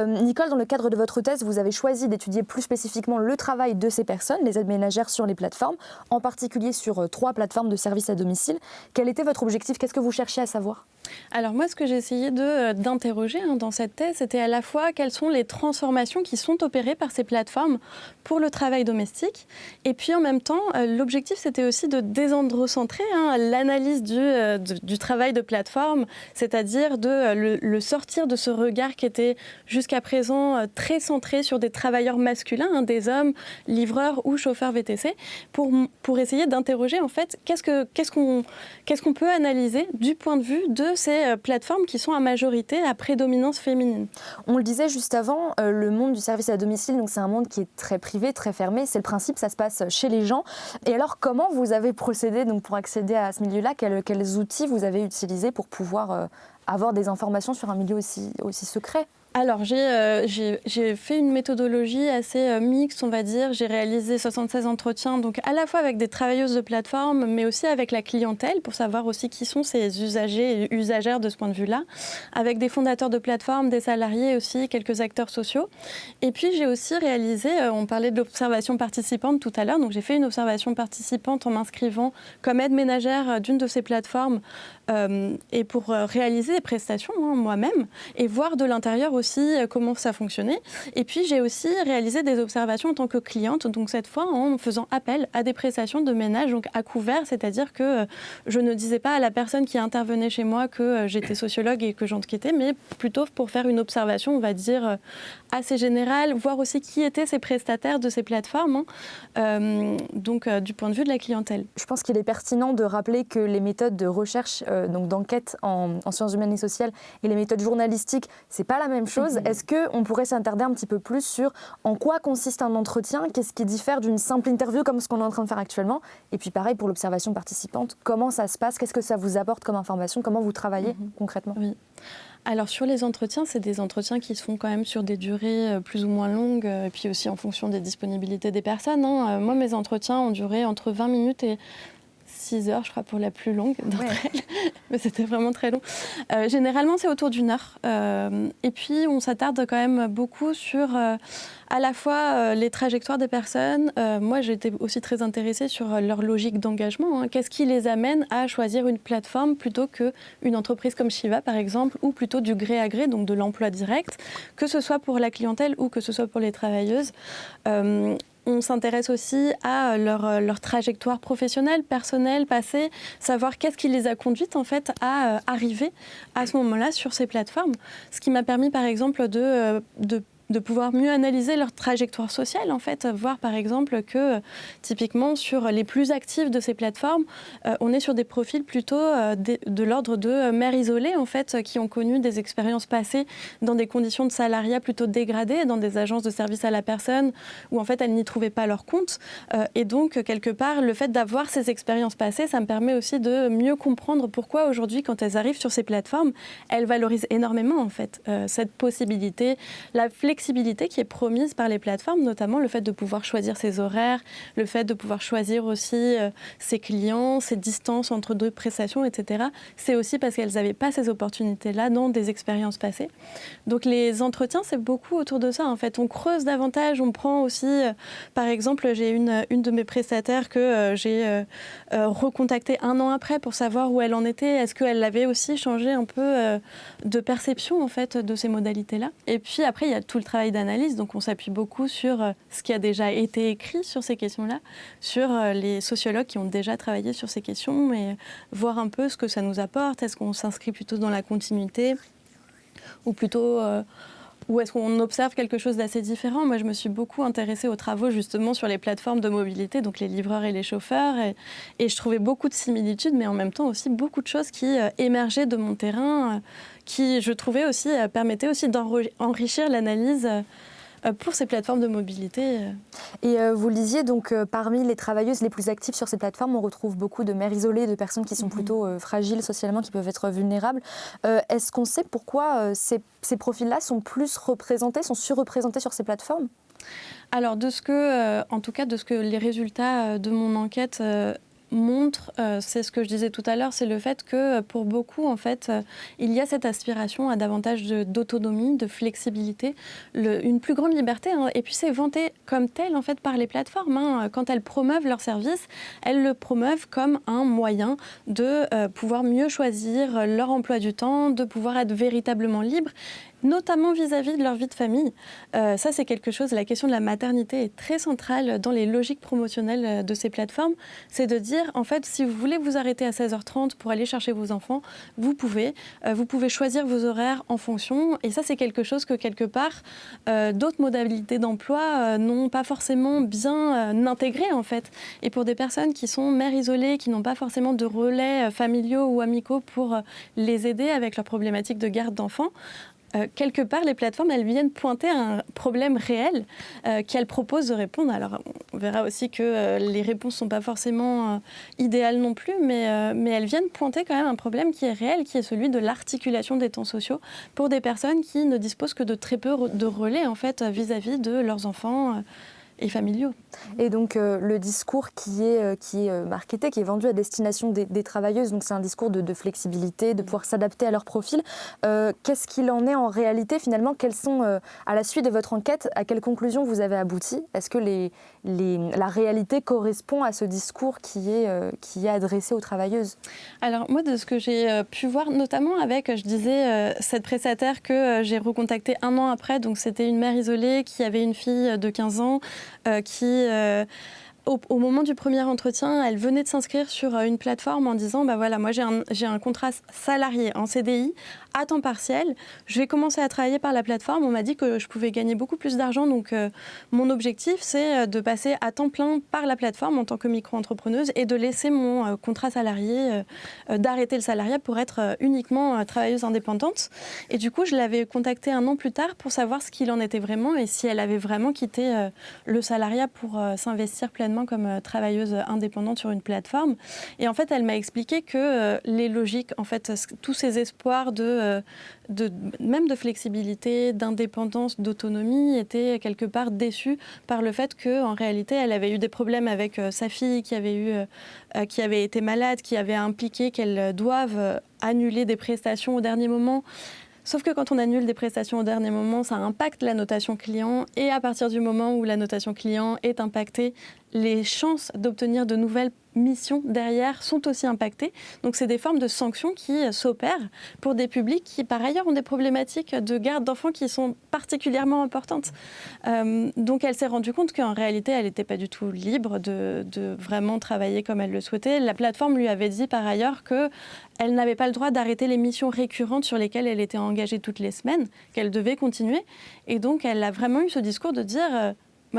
Nicole, dans le cadre de votre thèse, vous avez choisi d'étudier plus spécifiquement le travail de ces personnes, les aides ménagères sur les plateformes, en particulier sur 3 plateformes de services à domicile. Quel était votre objectif ? Qu'est-ce que vous cherchiez à savoir ? Alors moi, ce que j'ai essayé d'interroger dans cette thèse, c'était à la fois quelles sont les transformations qui sont opérées par ces plateformes pour le travail domestique, et puis en même temps, l'objectif, c'était aussi de désandrocentrer l'analyse du travail de plateforme, c'est-à-dire de le sortir de ce regard qui était jusqu'à présent très centré sur des travailleurs masculins, des hommes, livreurs ou chauffeurs VTC, pour essayer d'interroger en fait qu'est-ce qu'on peut analyser du point de vue de ces plateformes qui sont à majorité à prédominance féminine. On le disait juste avant, le monde du service à domicile, donc c'est un monde qui est très privé, très fermé. C'est le principe, ça se passe chez les gens. Et alors, comment vous avez procédé donc, pour accéder à ce milieu-là ? Quels outils vous avez utilisés pour pouvoir avoir des informations sur un milieu aussi secret ? Alors, j'ai fait une méthodologie assez mixte, on va dire. J'ai réalisé 76 entretiens, donc à la fois avec des travailleuses de plateforme, mais aussi avec la clientèle, pour savoir aussi qui sont ces usagers et usagères de ce point de vue-là, avec des fondateurs de plateformes, des salariés aussi, quelques acteurs sociaux. Et puis, j'ai aussi réalisé, on parlait de l'observation participante tout à l'heure, donc j'ai fait une observation participante en m'inscrivant comme aide ménagère d'une de ces plateformes et pour réaliser des prestations moi-même et voir de l'intérieur aussi comment ça fonctionnait. Et puis, j'ai aussi réalisé des observations en tant que cliente, donc cette fois en faisant appel à des prestations de ménage donc à couvert, c'est-à-dire que je ne disais pas à la personne qui intervenait chez moi que j'étais sociologue et que j'enquêtais, mais plutôt pour faire une observation, on va dire, assez générale, voir aussi qui étaient ces prestataires de ces plateformes, donc du point de vue de la clientèle. Je pense qu'il est pertinent de rappeler que les méthodes de recherche, donc d'enquête en sciences humaines et sociales, et les méthodes journalistiques, c'est pas la même chose. Est-ce qu'on pourrait s'attarder un petit peu plus sur en quoi consiste un entretien ? Qu'est-ce qui diffère d'une simple interview comme ce qu'on est en train de faire actuellement ? Et puis pareil pour l'observation participante, comment ça se passe ? Qu'est-ce que ça vous apporte comme information ? Comment vous travaillez concrètement ? Oui. Alors sur les entretiens, c'est des entretiens qui se font quand même sur des durées plus ou moins longues, et puis aussi en fonction des disponibilités des personnes. Moi, mes entretiens ont duré entre 20 minutes et 6 heures, je crois, pour la plus longue d'entre elles. Mais c'était vraiment très long. Généralement, c'est autour d'1 heure. Et puis, on s'attarde quand même beaucoup sur à la fois les trajectoires des personnes. Moi, j'étais aussi très intéressée sur leur logique d'engagement. Qu'est-ce qui les amène à choisir une plateforme plutôt qu'une entreprise comme Shiva, par exemple, ou plutôt du gré à gré, donc de l'emploi direct, que ce soit pour la clientèle ou que ce soit pour les travailleuses. On s'intéresse aussi à leur trajectoire professionnelle, personnelle, passée, savoir qu'est-ce qui les a conduites en fait à arriver à ce moment-là sur ces plateformes. Ce qui m'a permis par exemple de pouvoir mieux analyser leur trajectoire sociale, en fait, voir par exemple que typiquement sur les plus actifs de ces plateformes, on est sur des profils plutôt de l'ordre de mères isolées, en fait, qui ont connu des expériences passées dans des conditions de salariat plutôt dégradées, dans des agences de service à la personne, où en fait elles n'y trouvaient pas leur compte. Et donc, quelque part, le fait d'avoir ces expériences passées, ça me permet aussi de mieux comprendre pourquoi aujourd'hui, quand elles arrivent sur ces plateformes, elles valorisent énormément, en fait, cette possibilité, la flexibilité flexibilité qui est promise par les plateformes, notamment le fait de pouvoir choisir ses horaires, le fait de pouvoir choisir aussi ses clients, ses distances entre 2 prestations, etc. C'est aussi parce qu'elles n'avaient pas ces opportunités-là dans des expériences passées. Donc les entretiens, c'est beaucoup autour de ça. En fait, on creuse davantage, on prend aussi, par exemple, j'ai une de mes prestataires que j'ai recontactée 1 an après pour savoir où elle en était. Est-ce qu'elle avait aussi changé un peu de perception en fait de ces modalités-là. Et puis après, il y a tout le travail d'analyse. Donc on s'appuie beaucoup sur ce qui a déjà été écrit sur ces questions-là, sur les sociologues qui ont déjà travaillé sur ces questions et voir un peu ce que ça nous apporte. Est-ce qu'on s'inscrit plutôt dans la continuité ou plutôt ou est-ce qu'on observe quelque chose d'assez différent? Moi, je me suis beaucoup intéressée aux travaux justement sur les plateformes de mobilité, donc les livreurs et les chauffeurs, et je trouvais beaucoup de similitudes, mais en même temps aussi beaucoup de choses qui émergeaient de mon terrain, qui, je trouvais aussi, permettaient aussi d'enrichir l'analyse pour ces plateformes de mobilité. Et vous le disiez, donc parmi les travailleuses les plus actives sur ces plateformes, on retrouve beaucoup de mères isolées, de personnes qui sont plutôt fragiles socialement, qui peuvent être vulnérables. Est-ce qu'on sait pourquoi ces profils-là sont plus représentés, sont surreprésentés sur ces plateformes? Alors, en tout cas, de ce que les résultats de mon enquête montre, c'est ce que je disais tout à l'heure, c'est le fait que pour beaucoup, en fait, il y a cette aspiration à davantage d'autonomie, de flexibilité, une plus grande liberté. Hein, et puis c'est vanté comme tel, en fait, par les plateformes. Hein. Quand elles promeuvent leurs services, elles le promeuvent comme un moyen de pouvoir mieux choisir leur emploi du temps, de pouvoir être véritablement libre, notamment vis-à-vis de leur vie de famille. Ça, c'est quelque chose, la question de la maternité est très centrale dans les logiques promotionnelles de ces plateformes. C'est de dire, en fait, si vous voulez vous arrêter à 16h30 pour aller chercher vos enfants, vous pouvez choisir vos horaires en fonction. Et ça, c'est quelque chose que, quelque part, d'autres modalités d'emploi n'ont pas forcément bien intégré, en fait. Et pour des personnes qui sont mères isolées, qui n'ont pas forcément de relais familiaux ou amicaux pour les aider avec leurs problématiques de garde d'enfants, quelque part, les plateformes, elles viennent pointer un problème réel qu'elles proposent de répondre. Alors, on verra aussi que les réponses ne sont pas forcément idéales non plus, mais elles viennent pointer quand même un problème qui est réel, qui est celui de l'articulation des temps sociaux pour des personnes qui ne disposent que de très peu de relais, en fait, vis-à-vis de leurs enfants et familiaux. Et donc le discours qui est marketé, qui est vendu à destination des travailleuses, donc c'est un discours de flexibilité, de pouvoir s'adapter à leur profil. Qu'est-ce qu'il en est en réalité finalement? Quelles sont, à la suite de votre enquête, à quelles conclusions vous avez abouti? Est-ce que la réalité correspond à ce discours qui est adressé aux travailleuses? Alors moi, de ce que j'ai pu voir, notamment avec, je disais, cette prestataire que j'ai recontactée 1 an après, donc c'était une mère isolée qui avait une fille de 15 ans, qui, au moment du premier entretien, elle venait de s'inscrire sur une plateforme en disant bah voilà, moi j'ai un contrat salarié en CDI à temps partiel. Je vais commencer à travailler par la plateforme. On m'a dit que je pouvais gagner beaucoup plus d'argent. Donc mon objectif, c'est de passer à temps plein par la plateforme en tant que micro-entrepreneuse et de laisser mon contrat salarié, d'arrêter le salariat pour être uniquement travailleuse indépendante. Et du coup, je l'avais contactée 1 an plus tard pour savoir ce qu'il en était vraiment et si elle avait vraiment quitté le salariat pour s'investir pleinement comme travailleuse indépendante sur une plateforme. Et en fait, elle m'a expliqué que les logiques, en fait, tous ces espoirs même de flexibilité, d'indépendance, d'autonomie, étaient quelque part déçus par le fait qu'en réalité, elle avait eu des problèmes avec sa fille qui avait été malade, qui avait impliqué qu'elle doive annuler des prestations au dernier moment. Sauf que quand on annule des prestations au dernier moment, ça impacte la notation client. Et à partir du moment où la notation client est impactée, les chances d'obtenir de nouvelles missions derrière sont aussi impactées. Donc c'est des formes de sanctions qui s'opèrent pour des publics qui par ailleurs ont des problématiques de garde d'enfants qui sont particulièrement importantes. Donc elle s'est rendue compte qu'en réalité elle n'était pas du tout libre de vraiment travailler comme elle le souhaitait. La plateforme lui avait dit par ailleurs qu'elle n'avait pas le droit d'arrêter les missions récurrentes sur lesquelles elle était engagée toutes les semaines, qu'elle devait continuer. Et donc elle a vraiment eu ce discours de dire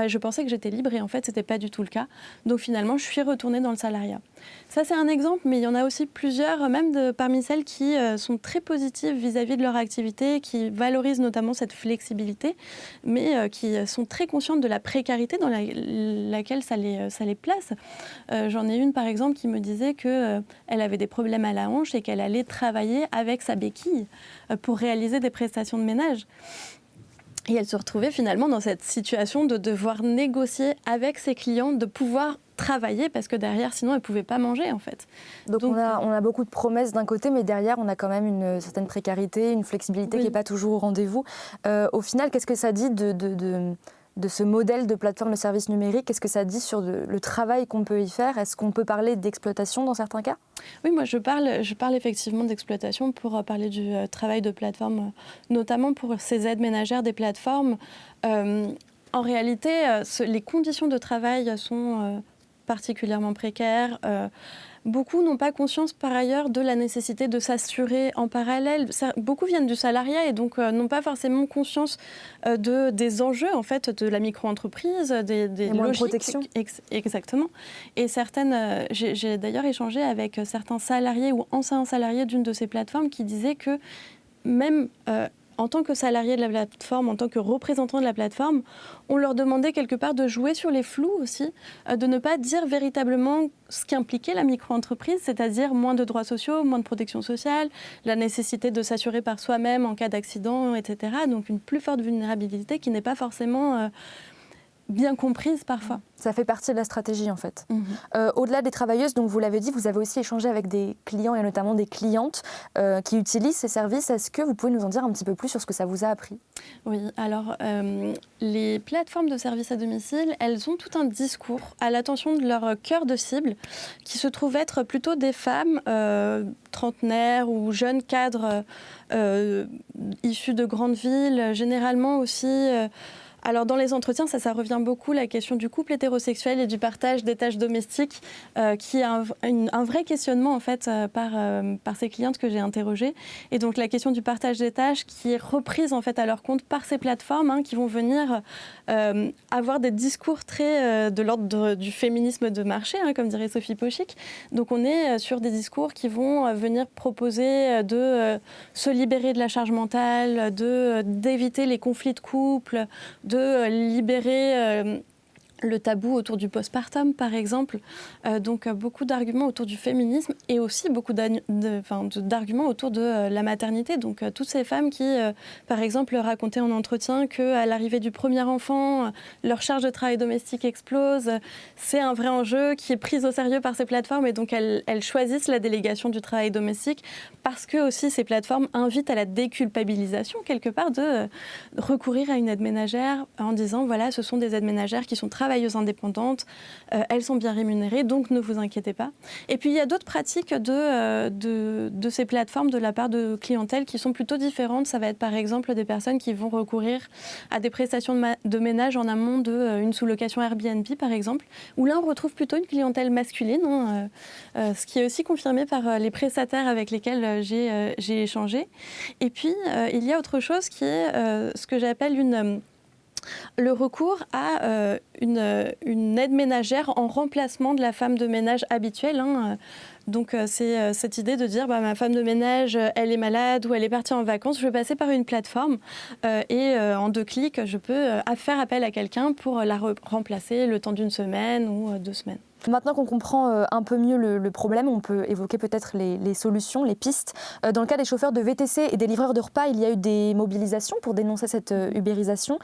je pensais que j'étais libre et en fait, ce n'était pas du tout le cas. Donc finalement, je suis retournée dans le salariat. Ça, c'est un exemple, mais il y en a aussi plusieurs, même parmi celles qui sont très positives vis-à-vis de leur activité, qui valorisent notamment cette flexibilité, mais qui sont très conscientes de la précarité dans laquelle ça les place. J'en ai une, par exemple, qui me disait qu'elle avait des problèmes à la hanche et qu'elle allait travailler avec sa béquille pour réaliser des prestations de ménage. Et elle se retrouvait finalement dans cette situation de devoir négocier avec ses clients, de pouvoir travailler parce que derrière, sinon, elle ne pouvait pas manger en fait. Donc on a beaucoup de promesses d'un côté, mais derrière, on a quand même une certaine précarité, une flexibilité qui n'est pas toujours au rendez-vous. Au final, qu'est-ce que ça dit de ce modèle de plateforme de services numériques? Qu'est-ce que ça dit sur le travail qu'on peut y faire? Est-ce qu'on peut parler d'exploitation dans certains cas? Oui, moi je parle effectivement d'exploitation pour parler du travail de plateforme, notamment pour ces aides ménagères des plateformes. En réalité, les conditions de travail sont particulièrement précaires. Beaucoup n'ont pas conscience par ailleurs de la nécessité de s'assurer en parallèle. Beaucoup viennent du salariat et donc n'ont pas forcément conscience des enjeux en fait, de la micro-entreprise, des moins de logiques. protection. Exactement. Et j'ai d'ailleurs échangé avec certains salariés ou anciens salariés d'une de ces plateformes qui disaient que même en tant que salarié de la plateforme, en tant que représentant de la plateforme, on leur demandait quelque part de jouer sur les flous aussi, de ne pas dire véritablement ce qu'impliquait la micro-entreprise, c'est-à-dire moins de droits sociaux, moins de protection sociale, la nécessité de s'assurer par soi-même en cas d'accident, etc. Donc une plus forte vulnérabilité qui n'est pas forcément bien comprise parfois. Ça fait partie de la stratégie en fait. Au-delà des travailleuses, donc vous l'avez dit, vous avez aussi échangé avec des clients et notamment des clientes qui utilisent ces services. Est-ce que vous pouvez nous en dire un petit peu plus sur ce que ça vous a appris? Oui, alors les plateformes de services à domicile, elles ont tout un discours à l'attention de leur cœur de cible qui se trouve être plutôt des femmes trentenaires ou jeunes cadres issus de grandes villes, généralement aussi... Alors dans les entretiens, ça revient beaucoup, la question du couple hétérosexuel et du partage des tâches domestiques, qui est un vrai questionnement en fait par ces clientes que j'ai interrogées. Et donc la question du partage des tâches qui est reprise en fait à leur compte par ces plateformes qui vont venir avoir des discours très de l'ordre du féminisme de marché, comme dirait Sophie Pochic. Donc on est sur des discours qui vont venir proposer de se libérer de la charge mentale, d'éviter les conflits de couple, de libérer le tabou autour du postpartum, par exemple. Donc, beaucoup d'arguments autour du féminisme et aussi beaucoup d'arguments autour de la maternité. Donc, toutes ces femmes qui, par exemple, racontaient en entretien qu'à l'arrivée du premier enfant, leur charge de travail domestique explose. C'est un vrai enjeu qui est pris au sérieux par ces plateformes et donc elles choisissent la délégation du travail domestique parce que aussi ces plateformes invitent à la déculpabilisation, quelque part, de recourir à une aide ménagère en disant, voilà, ce sont des aides ménagères qui sont travailleuses indépendantes, elles sont bien rémunérées, donc ne vous inquiétez pas. Et puis il y a d'autres pratiques de ces plateformes de la part de clientèle qui sont plutôt différentes. Ça va être par exemple des personnes qui vont recourir à des prestations de ménage en amont d'une sous-location Airbnb par exemple, où là on retrouve plutôt une clientèle masculine, ce qui est aussi confirmé par les prestataires avec lesquels j'ai échangé. Et puis il y a autre chose qui est ce que j'appelle le recours à une aide ménagère en remplacement de la femme de ménage habituelle. Donc c'est cette idée de dire ma femme de ménage, elle est malade ou elle est partie en vacances, je vais passer par une plateforme et en 2 clics, je peux faire appel à quelqu'un pour la remplacer le temps d'une semaine ou 2 semaines. Maintenant qu'on comprend un peu mieux le problème, on peut évoquer peut-être les solutions, les pistes. Dans le cas des chauffeurs de VTC et des livreurs de repas, il y a eu des mobilisations pour dénoncer cette ubérisation,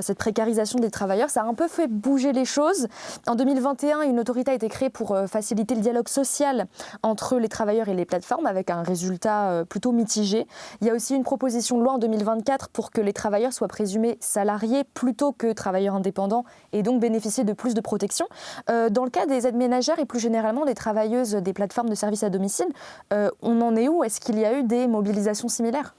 cette précarisation des travailleurs. Ça a un peu fait bouger les choses. En 2021, une autorité a été créée pour faciliter le dialogue social entre les travailleurs et les plateformes, avec un résultat plutôt mitigé. Il y a aussi une proposition de loi en 2024 pour que les travailleurs soient présumés salariés plutôt que travailleurs indépendants et donc bénéficier de plus de protection. Dans le cas des aides ménagères et plus généralement des travailleuses des plateformes de services à domicile, on en est où? Est-ce qu'il y a eu des mobilisations similaires?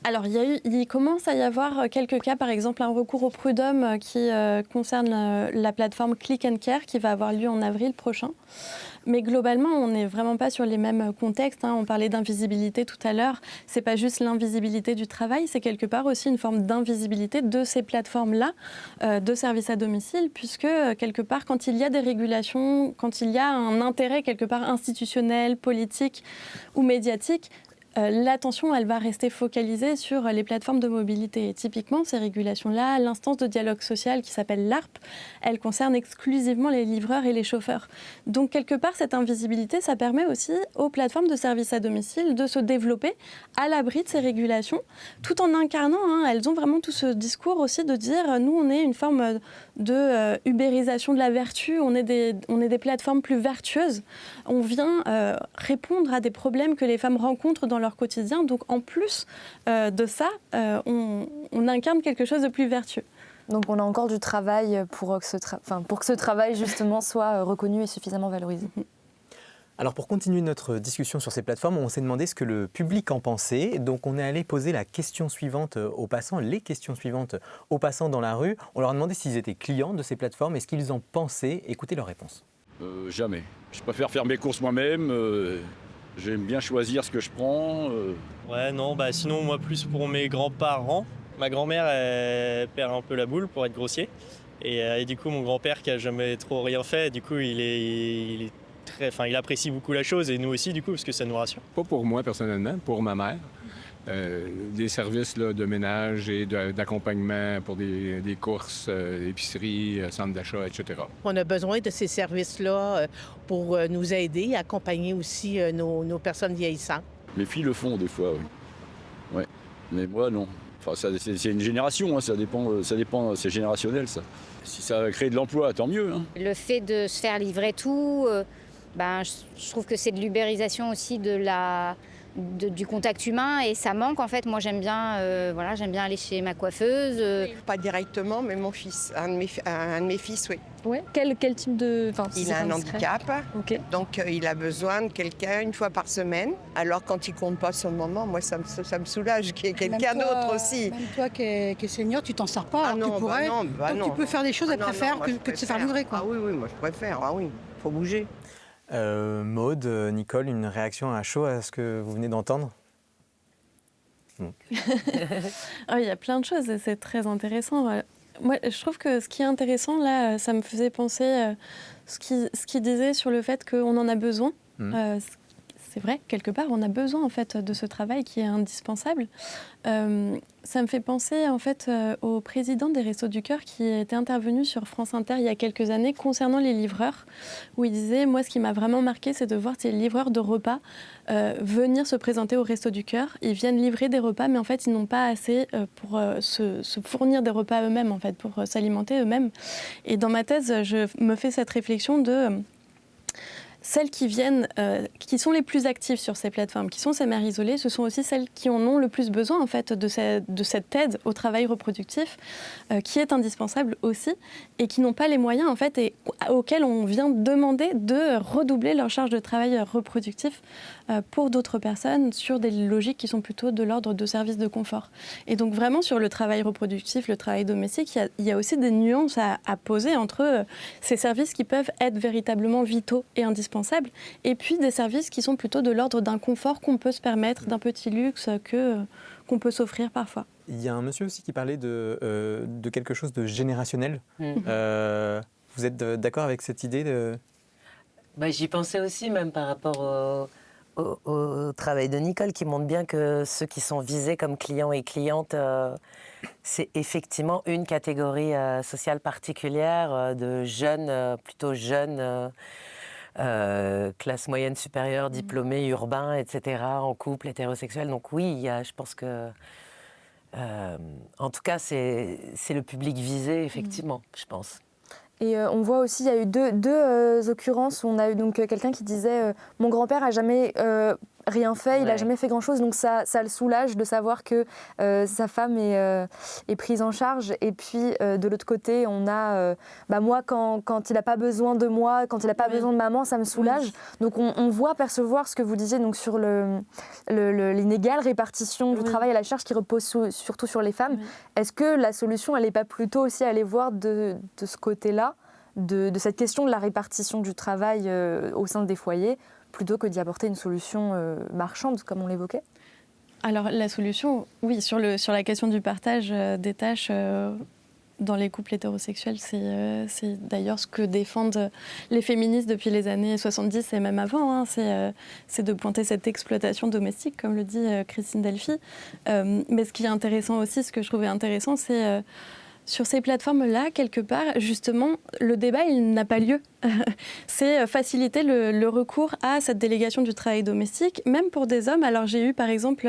Alors, il commence à y avoir quelques cas, par exemple un recours au prud'homme qui concerne la plateforme Click & Care qui va avoir lieu en avril prochain. Mais globalement, on n'est vraiment pas sur les mêmes contextes. On parlait d'invisibilité tout à l'heure. Ce n'est pas juste l'invisibilité du travail, c'est quelque part aussi une forme d'invisibilité de ces plateformes-là de services à domicile, puisque quelque part, quand il y a des régulations, quand il y a un intérêt quelque part institutionnel, politique ou médiatique, l'attention, elle va rester focalisée sur les plateformes de mobilité. Et typiquement, ces régulations-là, l'instance de dialogue social qui s'appelle l'ARP, elle concerne exclusivement les livreurs et les chauffeurs. Donc, quelque part, cette invisibilité, ça permet aussi aux plateformes de services à domicile de se développer à l'abri de ces régulations, tout en incarnant, elles ont vraiment tout ce discours aussi de dire, nous, on est une forme de ubérisation de la vertu, on est des plateformes plus vertueuses, on vient répondre à des problèmes que les femmes rencontrent dans leur quotidien. Donc en plus de ça, on incarne quelque chose de plus vertueux. Donc on a encore du travail pour que ce travail justement soit reconnu et suffisamment valorisé. Alors pour continuer notre discussion sur ces plateformes, on s'est demandé ce que le public en pensait. Donc on est allé poser les questions suivantes aux passants dans la rue. On leur a demandé s'ils étaient clients de ces plateformes et ce qu'ils en pensaient. Écoutez leurs réponses. Jamais. Je préfère faire mes courses moi-même. J'aime bien choisir ce que je prends. Ouais, non, sinon, moi, plus pour mes grands-parents. Ma grand-mère, elle perd un peu la boule, pour être grossier. Et du coup, mon grand-père, qui a jamais trop rien fait, du coup, il apprécie beaucoup la chose, et nous aussi, du coup, parce que ça nous rassure. Pas pour moi, personnellement, pour ma mère. Des services là, de ménage et d'accompagnement pour des courses, épiceries, centres d'achat, etc. On a besoin de ces services-là pour nous aider, accompagner aussi nos personnes vieillissantes. Mes filles le font des fois, oui. Ouais. Mais moi, non. Enfin, c'est une génération, ça dépend, c'est générationnel, ça. Si ça crée de l'emploi, tant mieux. Le fait de se faire livrer tout, je trouve que c'est de l'ubérisation aussi du contact humain et ça manque en fait. Moi j'aime bien aller chez ma coiffeuse. Pas directement, mais mon fils, un de mes fils, oui. Ouais. Quel type de... Il a un handicap, okay. Donc il a besoin de quelqu'un une fois par semaine. Alors quand il compte pas sur le moment, moi ça me soulage qu'il y ait quelqu'un d'autre aussi. Même toi qui es senior, tu t'en sors pas. Non, tu pourrais. non. Tu peux faire des choses, elle préfère que de se faire livrer, quoi. Ah oui, moi je préfère. Ah oui, faut bouger. Maude, Nicole, une réaction à chaud à ce que vous venez d'entendre ? Il y a plein de choses et c'est très intéressant. Moi, je trouve que ce qui est intéressant, là, ça me faisait penser ce qu'il disait sur le fait qu'on en a besoin. C'est vrai, quelque part, on a besoin en fait de ce travail qui est indispensable. Ça me fait penser en fait au président des Restos du Cœur qui était intervenu sur France Inter il y a quelques années concernant les livreurs, où il disait, moi, ce qui m'a vraiment marqué, c'est de voir ces livreurs de repas venir se présenter au Restos du Cœur. Ils viennent livrer des repas, mais en fait, ils n'ont pas assez pour se fournir des repas eux-mêmes, en fait, pour s'alimenter eux-mêmes. Et dans ma thèse, je me fais cette réflexion de celles qui viennent, qui sont les plus actives sur ces plateformes, qui sont ces mères isolées, ce sont aussi celles qui en ont le plus besoin en fait de cette aide au travail reproductif, qui est indispensable aussi, et qui n'ont pas les moyens en fait, et auxquels on vient demander de redoubler leur charge de travail reproductif pour d'autres personnes sur des logiques qui sont plutôt de l'ordre de services de confort. Et donc vraiment sur le travail reproductif, le travail domestique, il y a aussi des nuances à poser entre ces services qui peuvent être véritablement vitaux et indispensables, et puis des services qui sont plutôt de l'ordre d'un confort qu'on peut se permettre, d'un petit luxe qu'on peut s'offrir parfois. Il y a un monsieur aussi qui parlait de quelque chose de générationnel. Vous êtes d'accord avec cette idée J'y pensais aussi, même par rapport au travail de Nicole, qui montre bien que ceux qui sont visés comme clients et clientes, c'est effectivement une catégorie sociale particulière de jeunes, plutôt jeunes, classe moyenne supérieure, diplômés, urbains, etc., en couple, hétérosexuel. Donc oui, je pense que, en tout cas, c'est le public visé, effectivement, je pense. Et on voit aussi, il y a eu deux occurrences où on a eu donc quelqu'un qui disait mon grand-père a jamais rien fait, il n'a jamais fait grand-chose, donc ça le soulage de savoir que sa femme est prise en charge. Et puis de l'autre côté, on a moi quand il n'a pas besoin de moi, quand il n'a pas besoin de maman, ça me soulage. Donc on voit percevoir ce que vous disiez donc sur l'inégale répartition du travail à la charge qui repose surtout sur les femmes. Est-ce que la solution, elle n'est pas plutôt aussi à aller voir de ce côté-là, de cette question de la répartition du travail au sein des foyers, plutôt que d'y apporter une solution marchande, comme on l'évoquait ? Alors la solution, oui, sur la question du partage des tâches, dans les couples hétérosexuels. C'est d'ailleurs ce que défendent les féministes depuis les années 70 et même avant. Hein. C'est de pointer cette exploitation domestique, comme le dit Christine Delphi. Mais ce qui est intéressant aussi, ce que je trouvais intéressant, c'est sur ces plateformes-là, quelque part, justement, le débat, il n'a pas lieu. C'est faciliter le recours à cette délégation du travail domestique, même pour des hommes. Alors, j'ai eu, par exemple,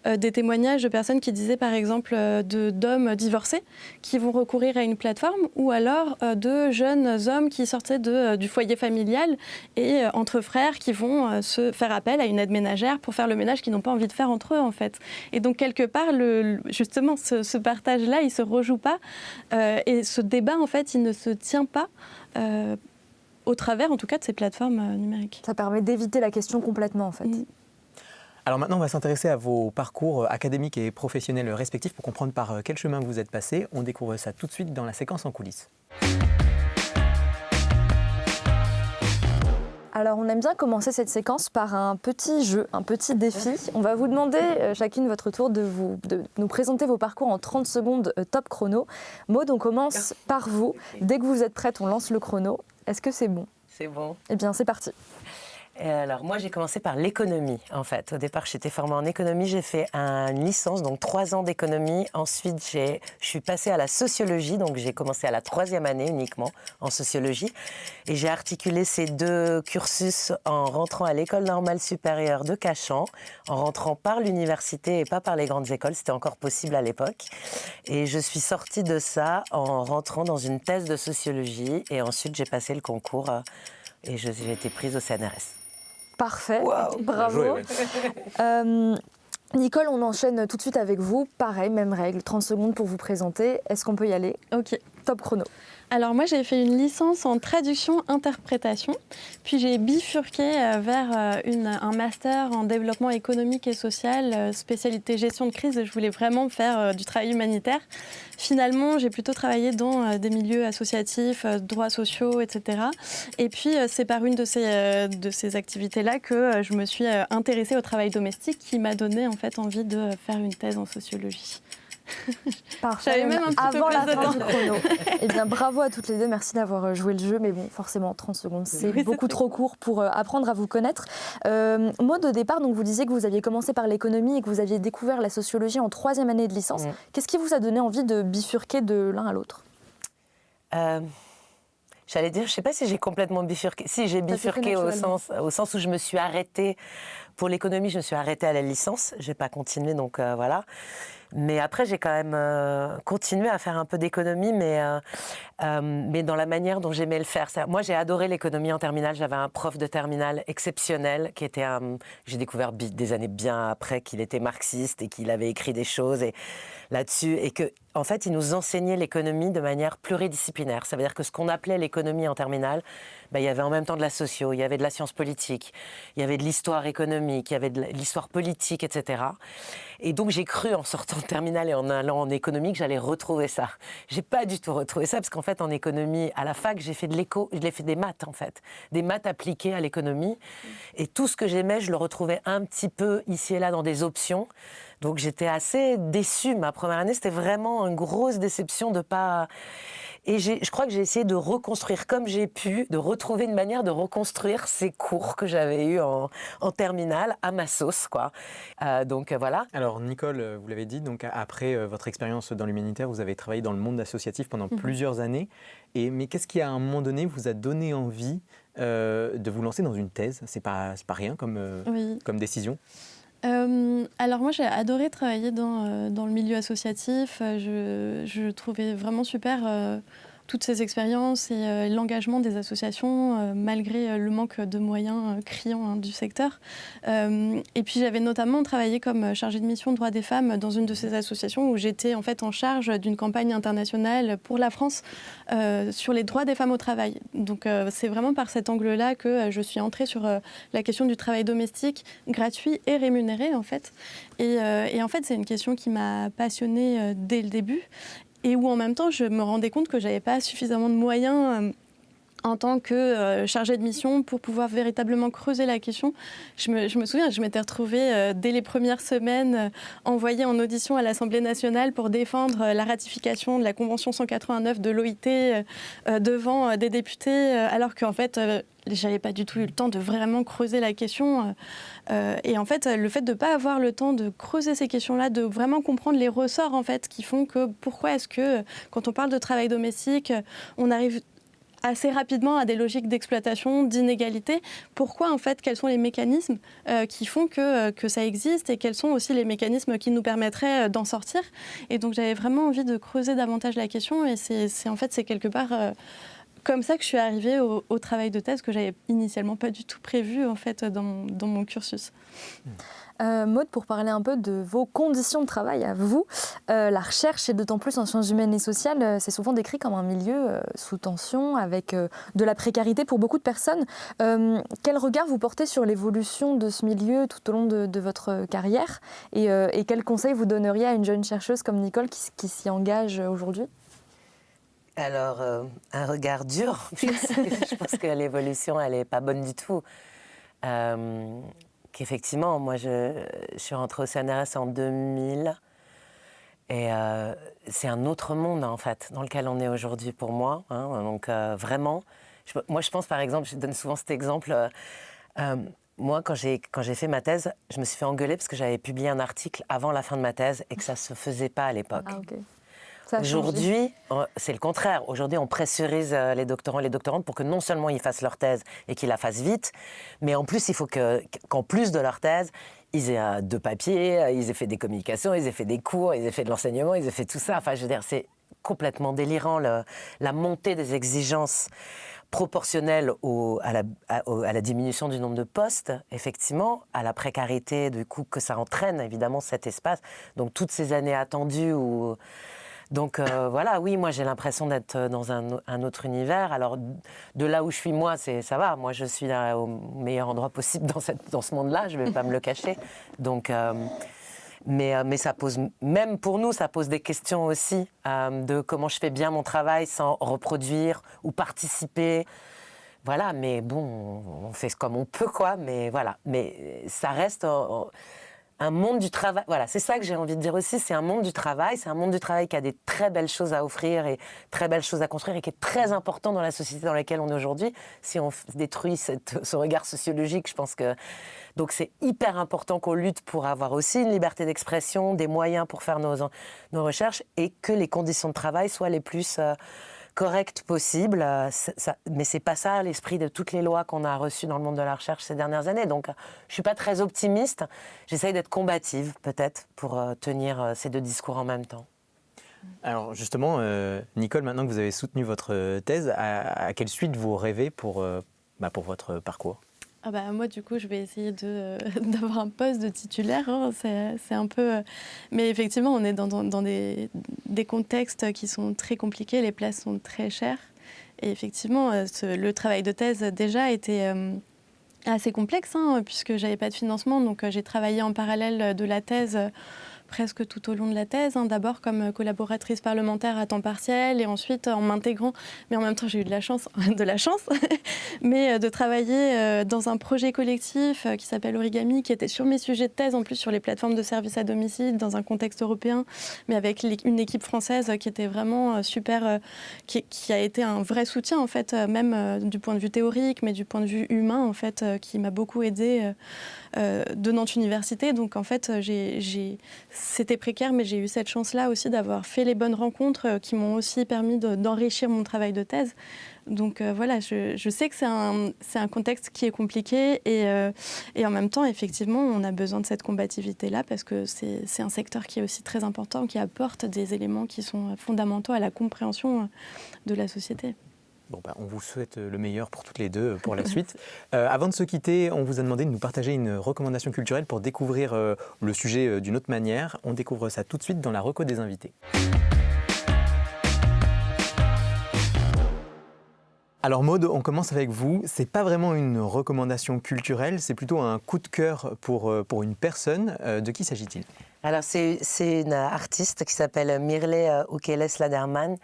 des témoignages de personnes qui disaient, par exemple, d'hommes divorcés qui vont recourir à une plateforme, ou alors de jeunes hommes qui sortaient du foyer familial et entre frères qui vont se faire appel à une aide ménagère pour faire le ménage qu'ils n'ont pas envie de faire entre eux, en fait. Et donc, quelque part, justement, ce partage-là, il ne se rejoue pas. Et ce débat, en fait, il ne se tient pas au travers, en tout cas, de ces plateformes numériques. Ça permet d'éviter la question complètement, en fait. Alors maintenant, on va s'intéresser à vos parcours académiques et professionnels respectifs pour comprendre par quel chemin vous êtes passé. On découvre ça tout de suite dans la séquence en coulisses. Alors, on aime bien commencer cette séquence par un petit jeu, un petit défi. On va vous demander, chacune votre tour, de nous présenter vos parcours en 30 secondes top chrono. Maud, on commence par vous. Dès que vous êtes prête, on lance le chrono. Est-ce que c'est bon ? C'est bon. Eh bien, c'est parti. Et alors, moi, j'ai commencé par l'économie, en fait. Au départ, j'étais formée en économie. J'ai fait une licence, donc 3 ans d'économie. Ensuite, je suis passée à la sociologie. Donc, j'ai commencé à la 3e année uniquement en sociologie. Et j'ai articulé ces 2 cursus en rentrant à l'École normale supérieure de Cachan, en rentrant par l'université et pas par les grandes écoles. C'était encore possible à l'époque. Et je suis sortie de ça en rentrant dans une thèse de sociologie. Et ensuite, j'ai passé le concours et j'ai été prise au CNRS. Parfait, Wow. bravo. Bien joué, ouais. Nicole, on enchaîne tout de suite avec vous. Pareil, même règle, 30 secondes pour vous présenter. Est-ce qu'on peut y aller ? Ok. Top chrono. Alors moi, j'ai fait une licence en traduction-interprétation, puis j'ai bifurqué vers un master en développement économique et social, spécialité gestion de crise. Je voulais vraiment faire du travail humanitaire. Finalement, j'ai plutôt travaillé dans des milieux associatifs, droits sociaux, etc. Et puis, c'est par une de ces activités-là que je me suis intéressée au travail domestique qui m'a donné en fait envie de faire une thèse en sociologie. Parfait. J'avais même un petit peu avant la plus de fin temps. du chrono. Eh bien, bravo à toutes les deux. Merci d'avoir joué le jeu. Mais bon, forcément, 30 secondes, c'est Oui, beaucoup c'était trop court pour apprendre à vous connaître. Maud, au départ, donc, vous disiez que vous aviez commencé par l'économie et que vous aviez découvert la sociologie en 3e année de licence. Qu'est-ce qui vous a donné envie de bifurquer de l'un à l'autre ? J'allais dire, je ne sais pas si j'ai complètement bifurqué. Si, j'ai bifurqué au sens où je me suis arrêtée. Pour l'économie, je me suis arrêtée à la licence. Je n'ai pas continué, donc voilà. Mais après, j'ai quand même continué à faire un peu d'économie, mais dans la manière dont j'aimais le faire. Moi, j'ai adoré l'économie en terminale. J'avais un prof de terminale exceptionnel qui était j'ai découvert des années bien après qu'il était marxiste et qu'il avait écrit des choses là-dessus. Et que, en fait, il nous enseignait l'économie de manière pluridisciplinaire. Ça veut dire que ce qu'on appelait l'économie en terminale, il y avait en même temps de la socio, il y avait de la science politique, il y avait de l'histoire économique, il y avait de l'histoire politique, etc. Et donc, j'ai cru en sortant de terminale et en allant en économie que j'allais retrouver ça. J'ai pas du tout retrouvé ça parce qu'en fait, en économie, à la fac, j'ai fait de l'éco, j'ai fait des maths en fait, des maths appliquées à l'économie. Et tout ce que j'aimais, je le retrouvais un petit peu ici et là dans des options. Donc, j'étais assez déçue. Ma première année, c'était vraiment une grosse déception de pas... Et je crois que j'ai essayé de reconstruire comme j'ai pu, de retrouver une manière de reconstruire ces cours que j'avais eus en terminale à ma sauce, quoi. Donc voilà. Alors Nicole, vous l'avez dit, donc après votre expérience dans l'humanitaire, vous avez travaillé dans le monde associatif pendant plusieurs années. Mais qu'est-ce qui, à un moment donné, vous a donné envie de vous lancer dans une thèse ? C'est pas rien comme décision. Alors moi j'ai adoré travailler dans le milieu associatif, je trouvais vraiment super toutes ces expériences et l'engagement des associations malgré le manque de moyens criants du secteur. Et puis j'avais notamment travaillé comme chargée de mission droits des femmes dans une de ces associations où j'étais en fait en charge d'une campagne internationale pour la France sur les droits des femmes au travail. Donc c'est vraiment par cet angle-là que je suis entrée sur la question du travail domestique gratuit et rémunéré en fait. Et en fait c'est une question qui m'a passionnée dès le début. Et où en même temps, je me rendais compte que je n'avais pas suffisamment de moyens en tant que chargée de mission pour pouvoir véritablement creuser la question. Je me souviens, je m'étais retrouvée dès les premières semaines envoyée en audition à l'Assemblée nationale pour défendre la ratification de la Convention 189 de l'OIT devant des députés, alors qu'en fait, j'avais pas du tout eu le temps de vraiment creuser la question. Et en fait, le fait de ne pas avoir le temps de creuser ces questions-là, de vraiment comprendre les ressorts en fait, qui font que pourquoi est-ce que, quand on parle de travail domestique, on arrive assez rapidement à des logiques d'exploitation, d'inégalité. Pourquoi, en fait, quels sont les mécanismes qui font que ça existe et quels sont aussi les mécanismes qui nous permettraient d'en sortir. Et donc, j'avais vraiment envie de creuser davantage la question et c'est quelque part comme ça que je suis arrivée au travail de thèse que j'avais initialement pas du tout prévu, en fait, dans mon cursus. Maud, pour parler un peu de vos conditions de travail à vous, la recherche, et d'autant plus en sciences humaines et sociales, c'est souvent décrit comme un milieu sous tension, avec de la précarité pour beaucoup de personnes. Quel regard vous portez sur l'évolution de ce milieu tout au long de votre carrière et quels conseils vous donneriez à une jeune chercheuse comme Nicole qui s'y engage aujourd'hui ? Alors, un regard dur. Je pense que l'évolution, elle n'est pas bonne du tout. Qu'effectivement, moi, je suis rentrée au CNRS en 2000 et c'est un autre monde, en fait, dans lequel on est aujourd'hui pour moi. Donc, vraiment, moi, je pense, par exemple, je donne souvent cet exemple. Moi, quand j'ai fait ma thèse, je me suis fait engueuler parce que j'avais publié un article avant la fin de ma thèse et que ça ne se faisait pas à l'époque. Ah, ok. Aujourd'hui, c'est le contraire. Aujourd'hui, on pressurise les doctorants et les doctorantes pour que non seulement ils fassent leur thèse et qu'ils la fassent vite, mais en plus, il faut qu'en plus de leur thèse, ils aient 2 papiers, ils aient fait des communications, ils aient fait des cours, ils aient fait de l'enseignement, ils aient fait tout ça. Enfin, je veux dire, c'est complètement délirant, la montée des exigences proportionnelle à la diminution du nombre de postes, effectivement, à la précarité du coup que ça entraîne, évidemment, cet espace. Donc, toutes ces années attendues où... Donc voilà, oui, moi j'ai l'impression d'être dans un autre univers. Alors de là où je suis moi, ça va. Moi je suis au meilleur endroit possible dans ce monde-là, je ne vais pas me le cacher. Donc, mais ça pose, même pour nous, ça pose des questions aussi de comment je fais bien mon travail sans reproduire ou participer. Voilà, mais bon, on fait comme on peut, quoi. Mais voilà, mais ça reste... un monde du travail, voilà, c'est ça que j'ai envie de dire aussi, c'est un monde du travail qui a des très belles choses à offrir et très belles choses à construire et qui est très important dans la société dans laquelle on est aujourd'hui. Si on détruit ce regard sociologique, je pense que... Donc c'est hyper important qu'on lutte pour avoir aussi une liberté d'expression, des moyens pour faire nos recherches et que les conditions de travail soient les plus... correcte possible, mais c'est pas ça l'esprit de toutes les lois qu'on a reçues dans le monde de la recherche ces dernières années. Donc, je suis pas très optimiste. J'essaye d'être combative, peut-être, pour tenir ces 2 discours en même temps. Alors justement, Nicole, maintenant que vous avez soutenu votre thèse, à quelle suite vous rêvez pour votre parcours ? Moi, du coup, je vais essayer d'avoir un poste de titulaire. C'est un peu... Mais effectivement, on est dans des contextes qui sont très compliqués. Les places sont très chères. Et effectivement, le travail de thèse, déjà, était assez complexe, puisque je n'avais pas de financement. Donc, j'ai travaillé en parallèle de la thèse presque tout au long de la thèse, d'abord comme collaboratrice parlementaire à temps partiel et ensuite en m'intégrant, mais en même temps j'ai eu de la chance, mais de travailler dans un projet collectif qui s'appelle Origami, qui était sur mes sujets de thèse, en plus sur les plateformes de services à domicile, dans un contexte européen, mais avec une équipe française qui était vraiment super, qui a été un vrai soutien en fait, même du point de vue théorique, mais du point de vue humain en fait, qui m'a beaucoup aidée de Nantes Université. Donc en fait, c'était précaire, mais j'ai eu cette chance-là aussi d'avoir fait les bonnes rencontres qui m'ont aussi permis d'enrichir mon travail de thèse. Donc voilà, je sais que c'est un contexte qui est compliqué et en même temps, effectivement, on a besoin de cette combativité-là parce que c'est un secteur qui est aussi très important, qui apporte des éléments qui sont fondamentaux à la compréhension de la société. Bon, on vous souhaite le meilleur pour toutes les 2 pour la suite. Avant de se quitter, on vous a demandé de nous partager une recommandation culturelle pour découvrir le sujet d'une autre manière. On découvre ça tout de suite dans la reco des invités. Alors Maud, on commence avec vous. C'est pas vraiment une recommandation culturelle, c'est plutôt un coup de cœur pour une personne. De qui s'agit-il ? Alors c'est une artiste qui s'appelle Mirley Ukeles Laderman.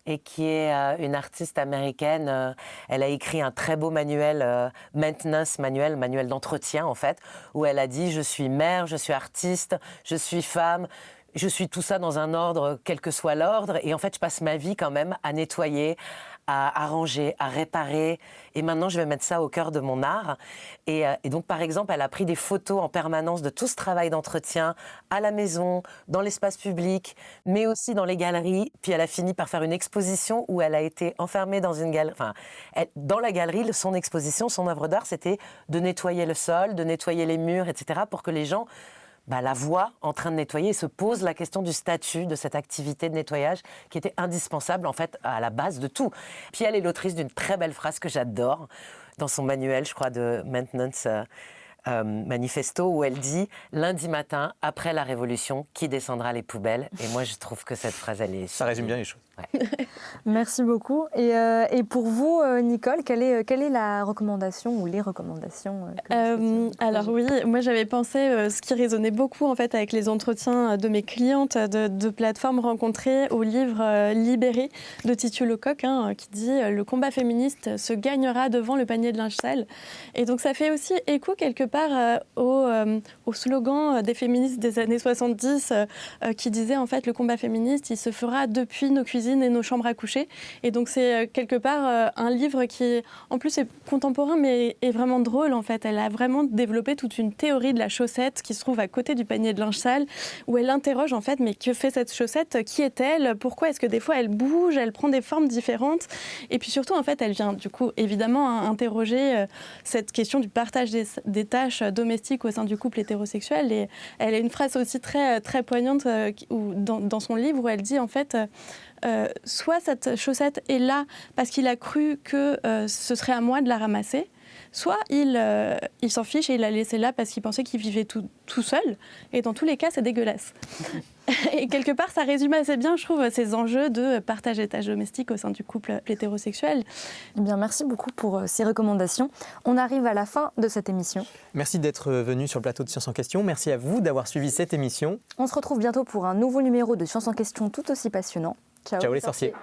et qui est une artiste américaine. Elle a écrit un très beau manuel, maintenance manuel d'entretien en fait, où elle a dit « Je suis mère, je suis artiste, je suis femme ». Je suis tout ça dans un ordre, quel que soit l'ordre. Et en fait, je passe ma vie quand même à nettoyer, à arranger, à réparer. Et maintenant, je vais mettre ça au cœur de mon art. Et donc, par exemple, elle a pris des photos en permanence de tout ce travail d'entretien à la maison, dans l'espace public, mais aussi dans les galeries. Puis elle a fini par faire une exposition où elle a été enfermée dans une galerie. Enfin, dans la galerie, son exposition, son œuvre d'art, c'était de nettoyer le sol, de nettoyer les murs, etc., pour que les gens la voient en train de nettoyer et se posent la question du statut de cette activité de nettoyage qui était indispensable en fait à la base de tout. Puis elle est l'autrice d'une très belle phrase que j'adore dans son manuel, je crois, de Maintenance Manifesto, où elle dit « Lundi matin, après la Révolution, qui descendra les poubelles ?» Et moi, je trouve que cette phrase, elle est... Ça résume bien les choses. Ouais. Merci beaucoup. Et pour vous, Nicole, quelle est la recommandation ou les recommandations Alors oui, moi j'avais pensé, ce qui résonnait beaucoup en fait avec les entretiens de mes clientes de plateformes rencontrées, au livre Libéré de Titu Lecoq, qui dit « Le combat féministe se gagnera devant le panier de linge sale ». Et donc ça fait aussi écho quelque part au slogan des féministes des années 70 qui disait en fait « Le combat féministe, il se fera depuis nos cuisines et nos chambres à coucher ». Et donc c'est quelque part un livre qui, en plus, est contemporain, mais est vraiment drôle en fait. Elle a vraiment développé toute une théorie de la chaussette qui se trouve à côté du panier de linge sale, où elle interroge en fait, mais que fait cette chaussette? Qui est-elle? Pourquoi est-ce que des fois elle bouge, elle prend des formes différentes? Et puis surtout, en fait, elle vient du coup évidemment interroger cette question du partage des tâches domestiques au sein du couple hétérosexuel. Et elle a une phrase aussi très, très poignante dans son livre où elle dit en fait... soit cette chaussette est là parce qu'il a cru que ce serait à moi de la ramasser, soit il s'en fiche et il l'a laissée là parce qu'il pensait qu'il vivait tout seul. Et dans tous les cas, c'est dégueulasse. Et quelque part, ça résume assez bien, je trouve, ces enjeux de partage des tâches domestiques au sein du couple hétérosexuel. Eh bien, merci beaucoup pour ces recommandations. On arrive à la fin de cette émission. Merci d'être venu sur le plateau de Science en Question. Merci à vous d'avoir suivi cette émission. On se retrouve bientôt pour un nouveau numéro de Science en Question tout aussi passionnant. Ciao les sorciers.